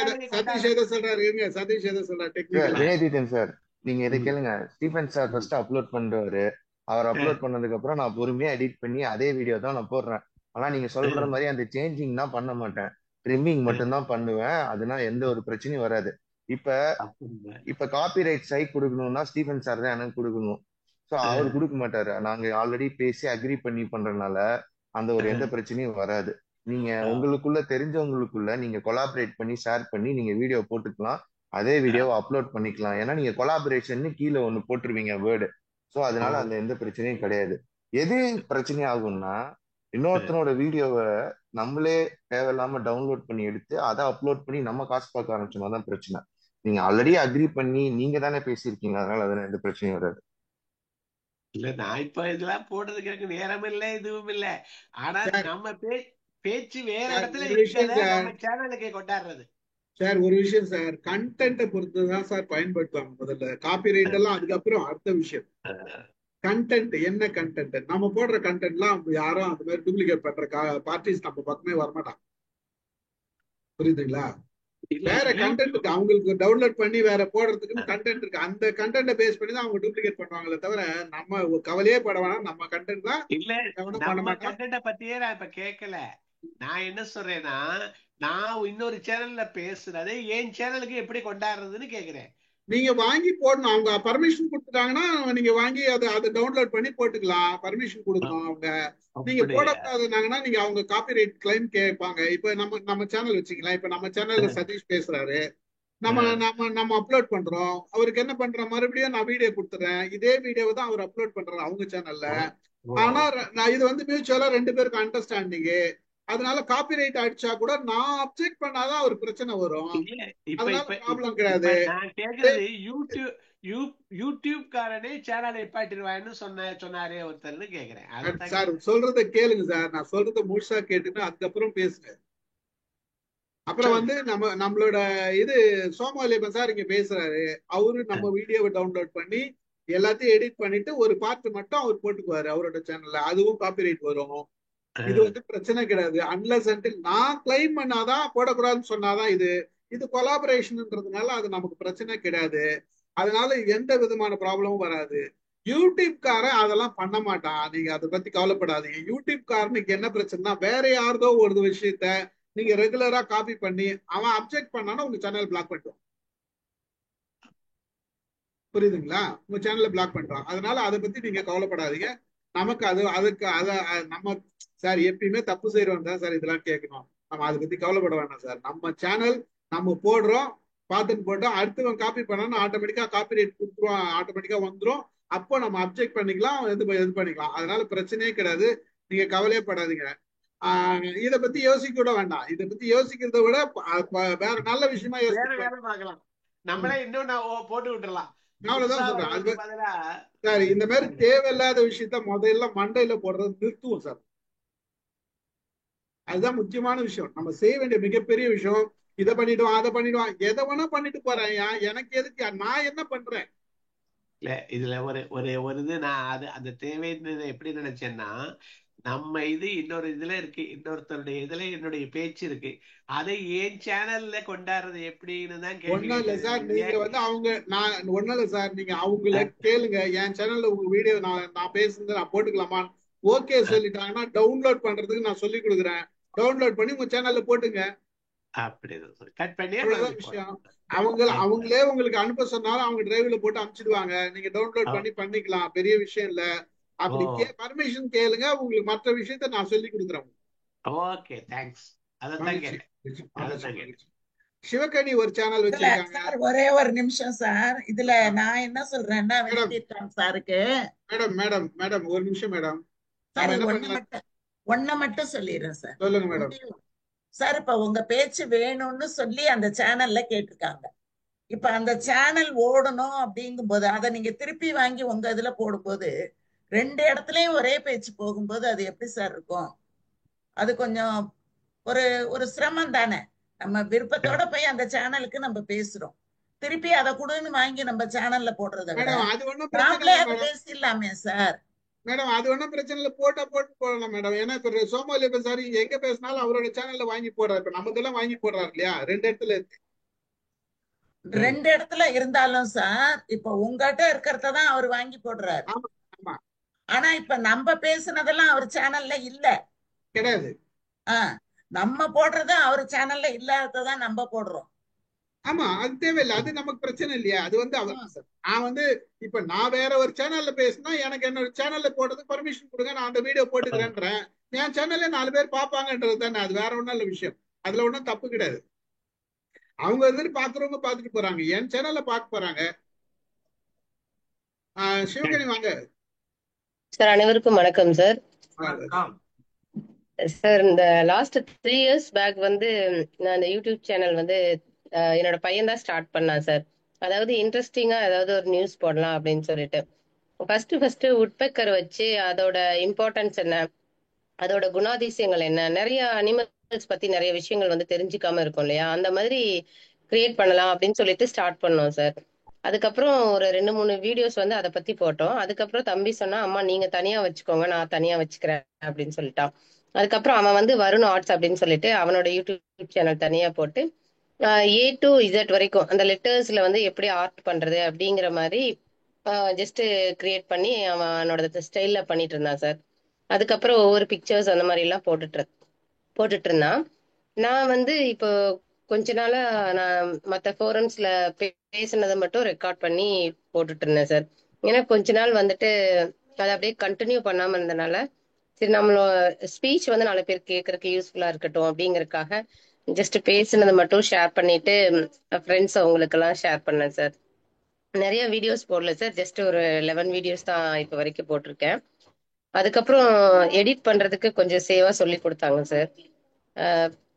ஏதோ சொல்றாரு, சதீஷ் ஏதோ சொல்றாரு. வினயதீதன் சார், நீங்க இதை கேளுங்க. ஸ்டீபன் சார் ஃபர்ஸ்ட் அப்லோட் பண்றாரு. அவர் அப்லோட் பண்ணதுக்கு அப்புறம் நான் பொறுமையா எடிட் பண்ணி அதே வீடியோ தான் நான் போடுறேன். ஆனா நீங்க சொல்ற மாதிரி அந்த சேஞ்சிங் தான் பண்ண மாட்டேன், ட்ரிம்மிங் மட்டும் தான் பண்ணுவேன். அதனால எந்த ஒரு பிரச்சனையும் வராது. இப்ப காப்பிரைட் ஸ்ட்ரைக் கொடுக்கணும்னா ஸ்டீபன் சார் தான் எனக்கு கொடுக்கணும். ஸோ அவர் கொடுக்க மாட்டாரு. நாங்க ஆல்ரெடி பேசி அக்ரி பண்ணி பண்றதுனால அந்த ஒரு எந்த பிரச்சனையும் வராது. நீங்க உங்களுக்குள்ள தெரிஞ்சவங்களுக்குள்ள நீங்க கொலாபரேட் பண்ணி ஷேர் பண்ணி நீங்க வீடியோ போட்டுக்கலாம், அதே வீடியோவை அப்லோட் பண்ணிக்கலாம். ஏன்னா நீங்க கொலாபரேஷன் கீழே ஒண்ணு போட்டுருவீங்க வேர்டு. ஸோ அதனால அந்த எந்த பிரச்சனையும் கிடையாது. எது பிரச்சனை ஆகும்னா இன்னொருத்தனோட வீடியோவை நம்மளே தேவையில்லாம டவுன்லோட் பண்ணி எடுத்து அதை அப்லோட் பண்ணி நம்ம காசு பார்க்க ஆரம்பிச்சோம்னா தான் பிரச்சனை. நீங்க ஆல்ரெடி அக்ரி பண்ணி நீங்க தானே பேசியிருக்கீங்க, அதனால அதனால எந்த பிரச்சனையும் வராது. இல்ல, நான் இப்ப இதெல்லாம் போடுறதுக்கு எனக்கு நேரம் இல்லை, இதுவும் இல்லை. ஆனா நம்ம பேச்சு வேற இடத்துல நம்ம சேனலுக்கு கொண்டாடுறது. சார் ஒரு விஷயம் சார், கண்டென்ட்டை பொறுத்துதான் சார் பயன்படுத்துவாங்க. முதல்ல காப்பிரைட் எல்லாம் அதுக்கப்புறம் அடுத்த விஷயம். கண்டென்ட் என்ன கண்டென்ட், நம்ம போடுற கண்டென்ட்லாம் யாரும் அந்த மாதிரி டூப்ளிகேட் பண்ற பார்ட்டிஸ் நம்ம பக்கமே வரமாட்டாங்க. புரியுதுங்களா? வேற கண்டென்ட் அவங்களுக்கு டவுன்லோட் பண்ணி வேற போடுறதுக்குன்னு கண்டென்ட் இருக்கு. அந்த கண்டென்ட்டை பேஸ் பண்ணி தான் அவங்க டூப்ளிகேட் பண்ணுவாங்களே தவிர நம்ம கவலையே பட வேணாம். நம்ம கண்டென்ட் தான் இல்ல, நம்ம கண்டென்ட்டை பத்தியே நான் இப்ப கேட்கல. நான் என்ன சொல்றேன்னா, நான் இன்னொரு சேனல்ல பேசுறதை என் சேனலுக்கு எப்படி கொண்டாடுறதுன்னு கேக்குறேன். நீங்க வாங்கி போடணும். அவங்க பர்மிஷன் கொடுத்துட்டாங்கன்னா நீங்க வாங்கி அதை டவுன்லோட் பண்ணி போட்டுக்கலாம். பர்மிஷன் கொடுக்கணும் அவங்க. நீங்க போடக்கூடாதுனாங்கன்னா நீங்க அவங்க காப்பிரைட் கிளைம் கேட்பாங்க. இப்ப நம்ம சேனல் வச்சுக்கலாம். இப்ப நம்ம சேனல்ல சதீஷ் பேசுறாரு, நம்ம அப்லோட் பண்றோம். அவருக்கு என்ன பண்றோம், மறுபடியும் நான் வீடியோ கொடுத்துறேன், இதே வீடியோவை தான் அவர் அப்லோட் பண்றாரு அவங்க சேனல்ல. ஆனா இது வந்து மியூச்சுவலா 2 பேருக்கும் அண்டர்ஸ்டாண்டிங். அதனால காப்பிரைட் அடிச்சா கூட நான் அப்செக்ட் பண்ணாதான் ஒரு பிரச்சனை வரும். ப்ராப்ளம் கிடையாது. யூடியூப் காரனே சேனலை நிப்பாட்டிடுவான்னு சொன்னாரே ஒருத்தர்னு கேக்குறேன். சார் சொல்றத கேளுங்க சார், நான் சொல்றத முழுசா கேட்டுட்டு அதுக்கப்புறம் பேசுங்க. அப்புறம் வந்து நம்மளோட இது சோமாலியப்பன் சார் இங்க பேசுறாரு. அவரு நம்ம வீடியோவை டவுன்லோட் பண்ணி எல்லாத்தையும் எடிட் பண்ணிட்டு ஒரு பார்ட் மட்டும் அவர் போட்டுக்குவாரு அவரோட சேனல்ல. அதுவும் காப்பிரைட் வரும். இது வந்து பிரச்சனை கிடையாது. அன்லஸ் அண்டில் நான் கிளைம் பண்ணாதான், போடக்கூடாதுன்னு சொன்னாதான் இது கொலாபரேஷன்ன்றதுனால அது நமக்கு பிரச்சனை கிடையாது. அதனால எந்த விதமான ப்ராப்ளமும் வராது. யூடியூப் காரன் அதெல்லாம் பண்ண மாட்டான். நீங்க அதை பத்தி கவலைப்படாதீங்க. யூடியூப் காரனுக்கு என்ன பிரச்சனைனா, வேற யாரதோ ஒரு விஷயத்த நீங்க ரெகுலரா காப்பி பண்ணி அவன் அப்செக்ட் பண்ணானா உங்க சேனல் பிளாக் பண்ணிடுவான். புரியுதுங்களா? உங்க சேனல்ல பிளாக் பண்றான். அதனால அதை பத்தி நீங்க கவலைப்படாதீங்க. நமக்கு அதுக்கு நம்ம சார் எப்பயுமே தப்பு செய்யறோம் தான் சார் இதெல்லாம் கேட்கணும். நம்ம அதை பத்தி கவலைப்பட வேண்டாம் சார். நம்ம சேனல் நம்ம போடுறோம், பார்த்துட்டு போட்டோம். அடுத்தவன் காப்பி பண்ணா ஆட்டோமேட்டிக்கா காப்பி ரேட் கொடுத்துருவான், ஆட்டோமேட்டிக்கா வந்துடும். அப்போ நம்ம அப்செக்ட் பண்ணிக்கலாம், இது பண்ணிக்கலாம். அதனால பிரச்சனையே கிடையாது. நீங்க கவலையே படாதீங்க. இதை பத்தி யோசிக்க கூட வேண்டாம். இதை பத்தி யோசிக்கிறத விட வேற நல்ல விஷயமா யோசிக்கலாம். நம்மளே இன்னும் போட்டு விட்டுறலாம். அவ்வளவுதான் சொல்றேன் சார். இந்த மாதிரி தேவையில்லாத விஷயத்த முதல்ல மண்டையில போடுறது நிறுத்துவோம் சார். அதுதான் முக்கியமான விஷயம். நம்ம செய்ய வேண்டிய மிகப்பெரிய விஷயம். இதை பண்ணிடுவான், அதை பண்ணிடுவான், எதை வேணா பண்ணிட்டு போறேன். எனக்கு எதுக்கு? நான் என்ன பண்றேன்? இல்ல இதுல ஒரு ஒரு ஒரு இது நான் அந்த தேவைன்னு எப்படி நினைச்சேன்னா, நம்ம இது இன்னொரு இதுல இருக்கு, இன்னொருத்தருடைய இதுல என்னுடைய பேச்சு இருக்கு, அதை ஏன் சேனல்ல கொண்டாடுறது எப்படின்னு தான் கேள்வி ஒண்ணும் இல்ல கேட்டது. சார், நீங்க நீங்க வந்து நான் ஒண்ணும் இல்ல சார், நீங்க அவங்கள கேளுங்க, என் சேனல்ல உங்க வீடியோ நான் பேசுனது நான் போட்டுக்கலாமா, ஓகே சொல்லிட்டாங்கன்னா டவுன்லோட் பண்றதுக்கு நான் சொல்லி கொடுக்குறேன். டவுன்லோட் பண்ணி உங்க சேனல்ல போட்டுங்க. அப்படிதான் கட் பண்ணி அவ்வளவுதான் விஷயம். அவங்களே உங்களுக்கு அனுப்ப சொன்னாலும் அவங்க டிரைவ்ல போட்டு அனுப்பிச்சிடுவாங்க. நீங்க டவுன்லோட் பண்ணி பண்ணிக்கலாம், பெரிய விஷயம் இல்ல. அப்படி பர்மிஷன் கேளுங்க, உங்களுக்கு மற்ற விஷயத்த நான் சொல்லி கொடுக்குறேன். Okay thanks. அதான் கேட்டேன். சிவகனி ஒரு சேனல் வச்சிருக்காங்க சார். ஒரே ஒரு நிமிஷம் சார். இதுல நான் என்ன சொல்றேன்னா, சாருக்கு மேடம் மேடம் மேடம் ஒரு நிமிஷம் மேடம். சார், ஒன்ன மட்டும் சொல்லிடுறேன் சார். சொல்லுங்க மேடம். சார், இப்ப உங்க பேச்சு வேணும்னு சொல்லி அந்த சேனல்ல கேட்டிருக்காங்க. இப்ப அந்த சேனல் ஓடணும் அப்படிங்கும் போது அதை நீங்க திருப்பி வாங்கி உங்க இதுல போடும்போது 2 இடத்துலயும் ஒரே பேச்சு போகும்போது அது எப்படி சார் இருக்கும்? அது கொஞ்சம் ஒரு ஒரு சிரமம் தானே. நம்ம விருப்பத்தோட போய் அந்த சேனலுக்கு நம்ம பேசுறோம், திருப்பி அதை கொடுன்னு வாங்கி நம்ம சேனல்ல போடுறத விட நாமளே அதை பேசிடலாமே சார். மேடம் அது ஒன்றும் பிரச்சனை இல்லை, போட்டு போடலாம் மேடம். ஏன்னா இப்ப சோமாலி சார் எங்க பேசினாலும் அவரோட சேனல்ல வாங்கி போடுறாரு. இப்ப நம்ம இதெல்லாம் வாங்கி போடுறாரு இல்லையா? 2 இடத்துல இருக்கு. 2 இடத்துல இருந்தாலும் சார், இப்ப உங்ககிட்ட இருக்கிறதான் அவர் வாங்கி போடுறாரு. ஆனா இப்ப நம்ம பேசுனதெல்லாம் அவர் சேனல்ல இல்ல கிடையாது. நம்ம போடுறது அவர் சேனல்ல இல்லாததான் நம்ம போடுறோம். ஆமா, அது தேவையில்லை, அது நமக்கு பிரச்சனை இல்லையா? அது வந்து நான் வந்து இப்ப நான் வேற ஒரு சேனல்ல பேசினா எனக்கு என்னோட சேனல்ல போடுறதுக்கு பர்மிஷன் கொடுங்க, நான் அந்த வீடியோ போட்டுக்கிறேன்றேன். என் சேனல்ல 4 பேர் பாப்பாங்கன்றது தானே, அது வேற ஒண்ணும் இல்ல விஷயம். அதுல ஒன்றும் தப்பு கிடையாது. அவங்க வந்து பாக்குறவங்க பாத்துட்டு போறாங்க, என் சேனல்ல பார்க்க போறாங்க. சிவகணி வாங்க சார். அனைவருக்கும் வணக்கம் சார். சார், இந்த லாஸ்ட் 3 இயர்ஸ் பேக் வந்து நான் இந்த யூடியூப் சேனல் வந்து என்னோட பையன் தான் ஸ்டார்ட் பண்ணான் சார். அதாவது இன்ட்ரெஸ்டிங்கா ஏதாவது ஒரு நியூஸ் போடலாம் அப்படின்னு சொல்லிட்டு ஃபர்ஸ்ட் உட்பெக்கர் வச்சு அதோட இம்பார்ட்டன்ஸ் என்ன, அதோட குணாதிசயங்கள் என்ன, நிறைய அனிமல்ஸ் பத்தி நிறைய விஷயங்கள் வந்து தெரிஞ்சுக்காம இருக்கும் இல்லையா, அந்த மாதிரி கிரியேட் பண்ணலாம் அப்படின்னு சொல்லிட்டு ஸ்டார்ட் பண்ணோம் சார். அதுக்கப்புறம் ஒரு 2-3 வீடியோஸ் வந்து அதை பத்தி போட்டோம். அதுக்கப்புறம் தம்பி சொன்னா, அம்மா நீங்க தனியா வச்சுக்கோங்க, நான் தனியா வச்சுக்கிறேன் அப்படின்னு சொல்லிட்டான். அதுக்கப்புறம் அவன் வந்து வருண் ஆர்ட்ஸ் அப்படின்னு சொல்லிட்டு அவனோட யூடியூப் சேனல் தனியா போட்டு A to Z வரைக்கும் அந்த லெட்டர்ஸ்ல வந்து எப்படி ஆர்ட் பண்றது அப்படிங்கிற மாதிரி ஜஸ்ட் கிரியேட் பண்ணி அவனோட ஸ்டைல்ல பண்ணிட்டு இருந்தான் சார். அதுக்கப்புறம் ஒவ்வொரு பிக்சர்ஸ் அந்த மாதிரி எல்லாம் போட்டுட்டு இருந்தான். நான் வந்து இப்போ கொஞ்ச நாளா நான் மற்ற ஃபோரம்ஸ்ல பேசினதை மட்டும் ரெக்கார்ட் பண்ணி போட்டுட்டு இருந்தேன் சார். ஏன்னா கொஞ்ச நாள் வந்துட்டு அதை அப்படியே கண்டினியூ பண்ணாம இருந்தனால சரி நம்மளோட ஸ்பீச் வந்து 4 பேர் கேட்கறதுக்கு யூஸ்ஃபுல்லா இருக்கட்டும் அப்படிங்கறதுக்காக ஜஸ்ட் பேசினதை மட்டும் ஷேர் பண்ணிட்டு ஃப்ரெண்ட்ஸ் அவங்களுக்கெல்லாம் ஷேர் பண்ணேன் சார். நிறைய வீடியோஸ் போடல சார், ஜஸ்ட் ஒரு 11 வீடியோஸ் தான் இப்போ வரைக்கும் போட்டிருக்கேன். அதுக்கப்புறம் எடிட் பண்றதுக்கு கொஞ்சம் சேவா சொல்லி கொடுத்தாங்க சார்.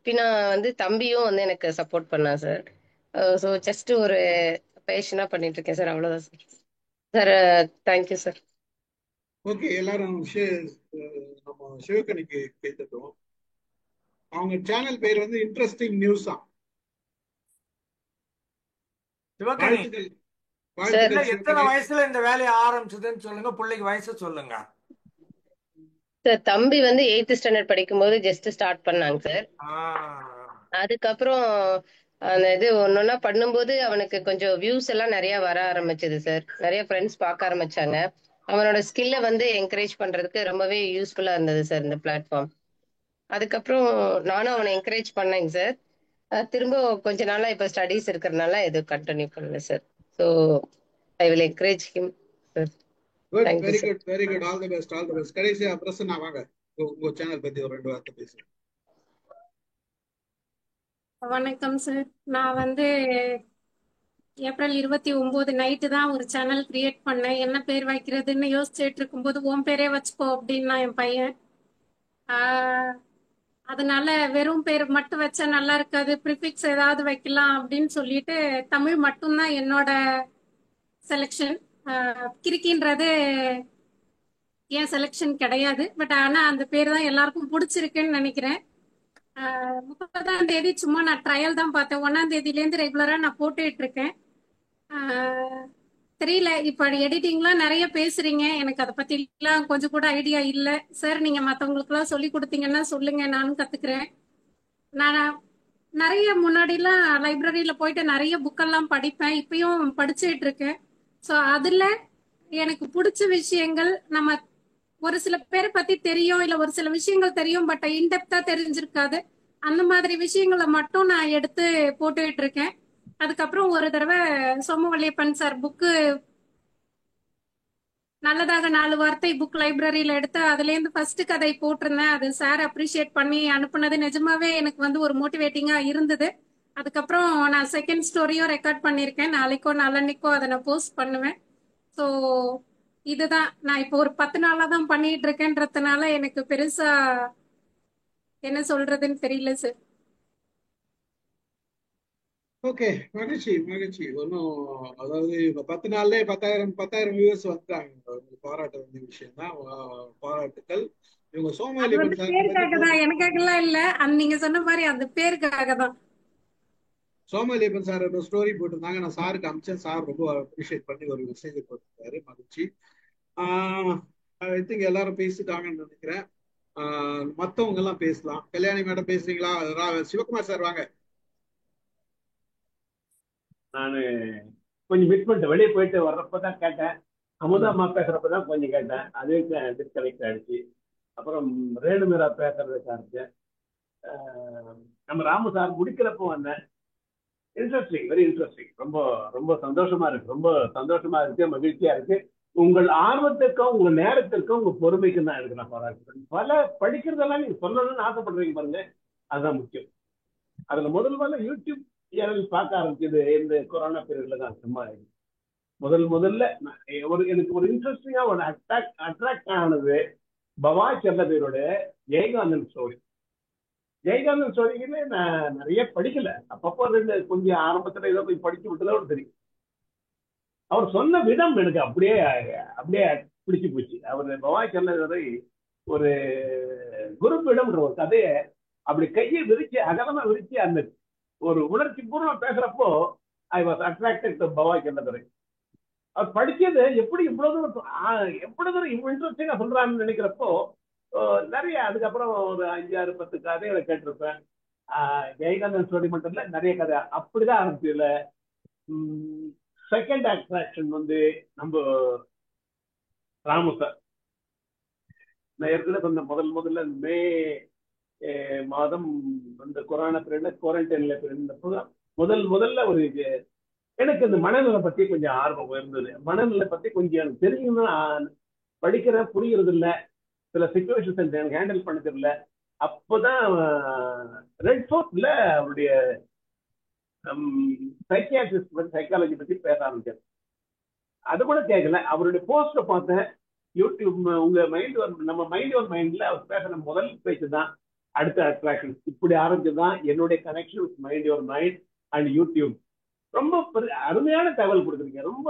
பின்னா வந்து தம்பியும் வந்து எனக்கு சப்போர்ட் பண்ணான் சார். ஸோ ஜஸ்ட் ஒரு பேஷனா பண்ணிட்டு இருக்கேன் சார், அவ்வளோதான் sir. Sir thank you sir. Okay, எல்லாரும் நம்ம சிவகணிக்கு கேட்டுட்டோம். அவங்க சேனல் பேர் வந்து இன்ட்ரெஸ்டிங் நியூஸ் தான். சிவகணி எத்தனை வயசுல இந்த வேலையை ஆரம்பிச்சதுன்னு சொல்லுங்க, பிள்ளைக்கு வயசு சொல்லுங்க. சார் தம்பி வந்து 8th ஸ்டாண்டர்ட் படிக்கும்போது ஜஸ்ட் ஸ்டார்ட் பண்ணாங்க சார். அதுக்கப்புறம் அந்த இது ஒன்னொன்னா பண்ணும்போது அவனுக்கு கொஞ்சம் வியூஸ் எல்லாம் நிறைய வர ஆரம்பிச்சது சார். நிறைய ஃப்ரெண்ட்ஸ் பார்க்க ஆரம்பிச்சாங்க. அவனோட ஸ்கில்ல வந்து என்கரேஜ் பண்றதுக்கு ரொம்பவே யூஸ்ஃபுல்லா இருந்தது சார் இந்த பிளாட்ஃபார்ம். அதுக்கப்புறம் நானும் அவனை என்கரேஜ் பண்ணேங்க சார். திரும்ப கொஞ்ச நாளா இப்ப ஸ்டடீஸ் இருக்கிறதுனால இது கண்டினியூ பண்ணல sir. So I will encourage him sir. Very good, very good. All the best, all the best. கடைசியா பிரசன்னா வாங்க, உங்க சேனல் பத்தி ஒரு 2 வார்த்தை பேசுங்க. வணக்கம் சார். நான் வந்து ஏப்ரல் 29 நைட்டு தான் ஒரு சேனல் கிரியேட் பண்ணேன். என்ன பேர் வைக்கிறதுன்னு யோசிச்சுட்டு இருக்கும்போது உன் பேரே வச்சுக்கோ அப்படின்னா என் பையன். அதனால வெறும் பேர் மட்டும் வச்சா நல்லா இருக்காது, ப்ரிஃபிக்ஸ் ஏதாவது வைக்கலாம் அப்படின்னு சொல்லிட்டு தமிழ் மட்டும்தான் என்னோட செலெக்ஷன். கிறுக்கின்றது என் செலெக்ஷன் கிடையாது. பட் ஆனா அந்த பேர் தான் எல்லாருக்கும் பிடிச்சிருக்குன்னு நினைக்கிறேன். 30ஆம் தேதி சும்மா நான் ட்ரையல் தான் பார்த்தேன். 1ஆம் தேதியிலேருந்து ரெகுலரா நான் போட்டுட்டு இருக்கேன். தெரியல, இப்ப எடிட்டிங்லாம் நிறைய பேசுறீங்க, எனக்கு அதை பத்தி எல்லாம் கொஞ்சம் கூட ஐடியா இல்ல சார். நீங்க மத்தவங்களுக்கு எல்லாம் சொல்லி கொடுத்தீங்கன்னா சொல்லுங்க, நானும் கத்துக்கிறேன். நான் நிறைய முன்னாடிலாம் லைப்ரரியில போயிட்டு நிறைய புக்கெல்லாம் படிப்பேன், இப்பயும் படிச்சுட்டு இருக்கேன். ஸோ அதுல எனக்கு பிடிச்ச விஷயங்கள், நம்ம ஒரு சில பேரை பத்தி தெரியும், இல்ல ஒரு சில விஷயங்கள் தெரியும், பட் இன்டெப்தா தெரிஞ்சிருக்காது. அந்த மாதிரி விஷயங்களை மட்டும் நான் எடுத்து போட்டுட்டு இருக்கேன். அதுக்கப்புறம் ஒரு தடவை சோமவல்லியப்பன் சார் புக்கு நல்லதாக 4 வார்த்தை புக் லைப்ரரியில எடுத்து அதுல இருந்து ஃபர்ஸ்ட் கதை போட்டிருந்தேன். அது சார் அப்ரிஷியேட் பண்ணி அனுப்புனது நிஜமாவே எனக்கு வந்து ஒரு மோட்டிவேட்டிங்கா இருந்தது. அதுக்கப்புறம் நான் செகண்ட் ஸ்டோரியும் ரெக்கார்ட் பண்ணியிருக்கேன். நாளைக்கோ நாளன்னைக்கோ அதை நான் போஸ்ட் பண்ணுவேன். ஸோ இதுதான் நான் இப்போ ஒரு 10 நாளா தான் பண்ணிட்டு இருக்கேன்றதுனால எனக்கு பெருசா என்ன சொல்றதுன்னு தெரியல சார். ஓகே, மகிழ்ச்சி மகிழ்ச்சி. ஒன்றும், அதாவது இப்ப 10 நாள்ல 10,000 வியூவர்ஸ் வந்துட்டாங்க. உங்களுக்கு பாராட்ட வேண்டிய விஷயம் தான். பாராட்டுக்கள். இவங்க அது சோமாலியப்பன் வந்து சார் பத்தி பேருக்காக தான், எனக்காகலாம் இல்ல. நீங்க சொன்ன மாதிரி அந்த பேருக்காக தான். சோமாலியப்பன் சார் ஒரு ஸ்டோரி போட்டிருந்தாங்க. நான் சாருக்கு அமிச்சேன். சார் ரொம்ப அப்ரிஷியேட் பண்ணி ஒரு மெசேஜ் போட்டிருந்தாரு. மகிழ்ச்சி. ஐ திங்க் எல்லாரும் பேசிட்டாங்கன்னு நினைக்கிறேன். மத்தவங்க எல்லாம் பேசலாம். கல்யாணி மேடம் பேசுறீங்களா? சிவகுமார் சார் வாங்க. நானு கொஞ்சம் மிஸ் பண்ணிட்டேன், வெளியே போயிட்டு வர்றப்பதான் கேட்டேன். அமுதா அம்மா பேசுறப்பதான் கொஞ்சம் கேட்டேன், அதே டிஸ்கனெக்ட் ஆயிடுச்சு. அப்புறம் ரேணுமீரா பேசுறதுக்கு ஆரம்பிச்சேன். நம்ம ராமு சார் முடிக்கிறப்போ வந்தேன். Interesting, very interesting. ரொம்ப ரொம்ப சந்தோஷமா இருக்கு, ரொம்ப சந்தோஷமா இருக்கு, மகிழ்ச்சியா இருக்கு. உங்கள் ஆர்வத்திற்கும் உங்க நேரத்திற்கும் உங்க பொறுமைக்கும் தான் இருக்கு நான் பாராட்டுறேன். பல படிக்கிறதெல்லாம் நீங்க சொல்லணும்னு ஆசைப்படுறீங்க பாருங்க, அதுதான் முக்கியம். அதுல முதல்ல யூடியூப் சேனல் பார்க்க ஆரம்பிச்சது இந்த கொரோனா பீரியட்ல தான். சும்மா முதல்ல எனக்கு ஒரு இன்ட்ரெஸ்டிங்கா ஒரு அட்ராக்ட் ஆனது பவாய் செல்லதேரோட ஜெயகாந்தன் ஸ்டோரி. ஜெயகாந்தன் ஸ்டோரின்னு நான் நிறைய படிக்கல, அப்பப்போ கொஞ்சம் ஆரம்பத்துல ஏதோ போய் படிச்சு விட்டுதான் தெரியும். அவர் சொன்ன விதம் எனக்கு அப்படியே அப்படியே பிடிச்சு போச்சு. அவர் பவாய் செல்லதேரை ஒரு குருப்பிடம்ன்ற ஒரு கதையை அப்படி கையை விரிச்சு அகலமா விரிச்சு அந்த ஒரு உணர்ச்சி பூர்வமா பேசுறப்போ I was attracted to Pavai Chelladurai. அவர் படிச்சது எப்படி இவ்வளவு தூரம் இன்ட்ரெஸ்டிங்கா சொல்றான்னு நினைக்கிறப்போ நிறைய, அதுக்கப்புறம் ஒரு 5-6-10 கதைகளை கேட்டிருப்பேன். ஜெயகாந்தன் ஸ்டோரி மட்டும் இல்ல, நிறைய கதை அப்படிதான் ஆரம்பிச்சதுல. செகண்ட் அட்ராக்ஷன் வந்து நம்ம ராமு சார். நான் ஏற்கனவே சொன்ன முதல்ல மே மாதம் அந்த கொரோனா பீரியட்ல குவாரண்டைன்ல இருந்தப்போ முதல்ல ஒரு எனக்கு இந்த மனநலம் பத்தி கொஞ்சம் ஆர்வம் இருந்தது. மனநல பத்தி கொஞ்சம் எனக்கு தெரியும்னா படிக்கிறேன், புரியுறது இல்லை, சில சிச்சுவேஷன்ஸ் எனக்கு ஹேண்டில் பண்ண தெரியல. அப்போதான் ரெட் ஃபோர்ட்ல அவருடைய சைக்கியாட்ரிஸ்ட் பத்தி, சைக்காலஜி பத்தி பேச ஆரம்பிச்சார். அது கூட கேட்கல, அவருடைய போஸ்ட பார்த்தேன் யூடியூப். உங்க மைண்ட் நம்ம மைண்ட்ல அவர் பேசுற முதல் பேச்சு தான் அடுத்த அட்ராக்ஷன். இப்படி ஆரம்பிச்சதுதான் என்னுடைய connection with mind your mind and YouTube. ரொம்ப அருமையான தகவல் கொடுத்துருக்கீங்க, ரொம்ப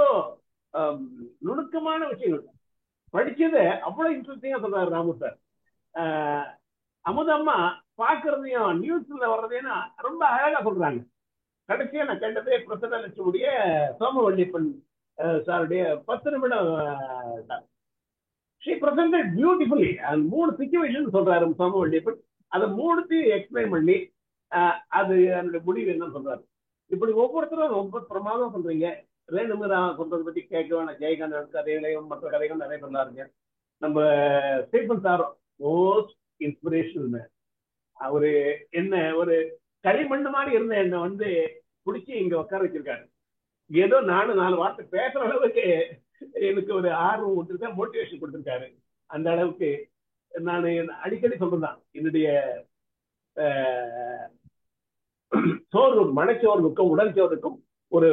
நுணுக்கமான விஷயங்கள். படிச்சதை அவ்வளவு இன்ட்ரெஸ்டிங்கா சொல்றாரு ராமு சார். அமுதம்மா பாக்குறதையும் நியூஸ்ல வர்றதையும் ரொம்ப அழகா சொல்றாங்க. கடைசியா நான் கேட்டதே பிரசன்ன லட்சுமியுடைய சோமவல்லியப்பன் சாருடைய 10 நிமிடம் she presented beautifully. அந்த 3 சிச்சுவேஷன் சொல்றாரு சோமவல்லியப்பன். அதை 3த்தையும் எக்ஸ்பிளைன் பண்ணி அது அதனுடைய முடிவு என்ன சொல்றாரு. இப்படி ஒவ்வொருத்தரும் ரொம்ப பிரமாதம் சொல்றீங்க. ரேணுமீரா சொல்றதை பத்தி கேட்க வேணாம், ஜெயகாந்தன் கதைகளையும் மற்ற கதைகளும் நிறைய சொல்லாருங்க. நம்ம Stephen sir most inspirational man. அவரு என்ன ஒரு களிமண்ணு மாதிரி இருந்த என்ன வந்து பிடிச்சி இங்க உட்கார வச்சிருக்காரு. ஏதோ நானும் 4 வார்த்தை பேசுற அளவுக்கு எனக்கு ஒரு ஆர்வம் கொடுத்துருக்கேன், மோட்டிவேஷன் கொடுத்துருக்காரு. அந்த அளவுக்கு நான் அடிக்கடி சொல்றேன், என்னுடைய மனச்சோர்வுக்கும் உடல் சோர்வுக்கும் ஒரு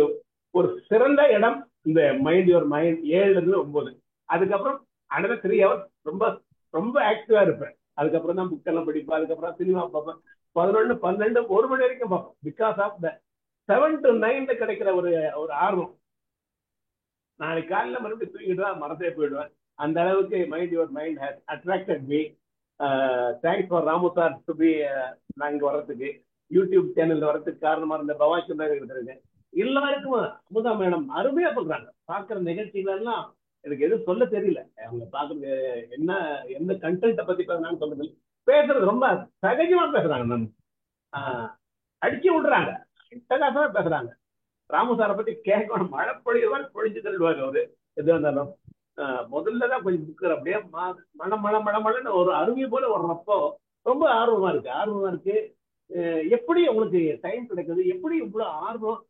ஒரு சிறந்த இடம் இந்த மைண்ட் யுவர் மைண்ட் 7-9. அதுக்கப்புறம் அடுத்த 3 hours ரொம்ப ரொம்ப ஆக்டிவா இருப்பேன். அதுக்கப்புறம் தான் புக்கெல்லாம் படிப்பேன், அதுக்கப்புறம் சினிமா பார்ப்பேன். 11, 12, 1 மணி வரைக்கும் பார்ப்பேன். பிகாஸ் ஆஃப் த 7 to 9 கிடைக்கிற ஒரு ஆர்வம். நாளைக்கு காலையில் மறுபடியும் தூங்கிட்டு தான் மறந்தே போயிடுவேன். அந்த அளவுக்கு mind your mind has attracted me. Thanks for Ramu sir to be நான் இங்க வர்றதுக்கு, யூடியூப் சேனல் வர்றதுக்கு காரணமா இருந்த பவாச்சந்திரன் இருக்கிறது. எல்லாருக்கும் அமுதா மேடம் அருமையா சொல்றாங்க. பாக்குற நிகழ்ச்சிகள் எல்லாம் எனக்கு எதுவும் சொல்ல தெரியல. அவங்க பாக்குறது என்ன எந்த கண்டென்ட்டை பத்தி பேசுறாங்கன்னு சொல்றது, பேசுறது ரொம்ப சகஜமா பேசுறாங்க. மேம் அடிச்சு விடுறாங்க, இட்டகாசமா பேசுறாங்க. ராமு சாரை பத்தி கேட்கணும், மழை பொழியதான் பொழிஞ்சு தள்ளுவாங்க அவரு எதுவாக இருந்தாலும். முதல்லதான் கொஞ்சம் புக்கர் அப்படியே மழை ஒரு அருவி போல வர்றப்போ ரொம்ப ஆர்வமா இருக்கு. எப்படி உங்களுக்கு டைம் கிடைக்குது, எப்படி இவ்வளவு ஆர்வம்,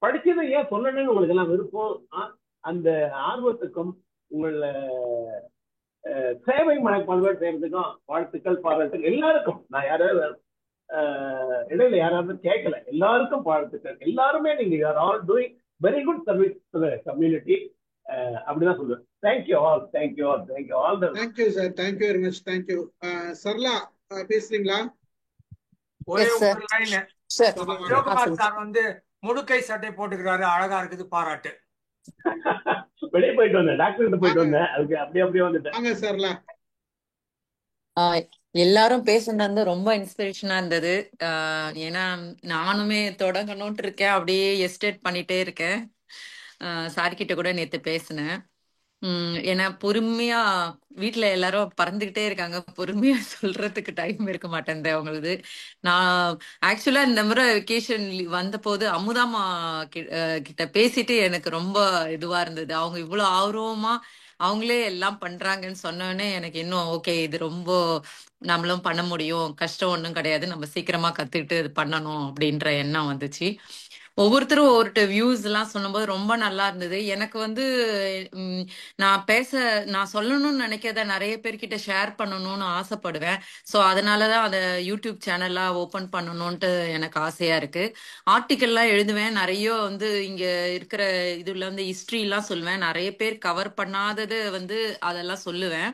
படிச்சதை ஏன் சொல்லணும்னு உங்களுக்கு எல்லாம் விருப்பம், அந்த ஆர்வத்துக்கும் உங்கள சேவை மனப்பான்மை செய்யறதுக்கும் வாழ்த்துக்கள், பாராட்டுகள் எல்லாருக்கும். நான் யாராவது இடையில யாராவது கேட்கல, எல்லாருக்கும் வாழ்த்துக்கள். எல்லாருமே நீங்க you are all doing very good service to the community. அப்படிதான் சொல்லுவேன். Thank you all, thank you all, thank you all. Thank you sir, thank you very much, thank you. Sarala பேசுறீங்களா? ஒரே ஒரு லைன். சிவகுமார் சார் வந்து முழுக்கை சட்டை போட்டுக்கிறாரு, அழகா இருக்குது, பாராட்டு. வெளியே போயிட்டு வந்தேன், டாக்டர் போயிட்டு வந்தேன், அதுக்கு அப்படியே வந்துட்டேன். சரளா எல்லாரும் பேசுனது ரொம்ப இன்ஸ்பிரேஷனா இருந்தது. ஏன்னா நானுமே தொடங்கணும்ட்டு இருக்கேன், அப்படியே எஸ்டேட் பண்ணிட்டே இருக்கேன். சார் கிட்ட கூட நேத்து பேசினேன். ஏன்னா பொறுமையா வீட்டுல எல்லாரும் பறந்துகிட்டே இருக்காங்க, பொறுமையா சொல்றதுக்கு டைம் இருக்க மாட்டேன் அவங்களுக்கு. நான் ஆக்சுவலா இந்த முறை வெக்கேஷன் வந்த போது அமுதாமா கிட்ட பேசிட்டு எனக்கு ரொம்ப இதுவா இருந்தது. அவங்க இவ்வளவு ஆர்வமா அவங்களே எல்லாம் பண்றாங்கன்னு சொன்னோடனே எனக்கு இன்னும் ஓகே, இது ரொம்ப நம்மளும் பண்ண முடியும், கஷ்டம் ஒன்றும் கிடையாது, நம்ம சீக்கிரமா கத்துக்கிட்டு இது பண்ணணும் அப்படின்ற எண்ணம் வந்துச்சு. ஒவ்வொருத்தரும் ஒவ்வொரு வியூஸ் எல்லாம் சொல்லும்போது ரொம்ப நல்லா இருந்தது. எனக்கு வந்து நான் சொல்லணும்னு நினைக்கிறத நிறைய பேர்கிட்ட ஷேர் பண்ணணும்னு ஆசைப்படுவேன். ஸோ அதனாலதான் அதை யூடியூப் சேனலா ஓபன் பண்ணணும்ட்டு எனக்கு ஆசையா இருக்கு. ஆர்டிக்கல்லாம் எழுதுவேன், நிறைய வந்து இங்க இருக்கிற இதுல வந்து ஹிஸ்டரி எல்லாம் சொல்லுவேன், நிறைய பேர் கவர் பண்ணாதது வந்து அதெல்லாம் சொல்லுவேன்.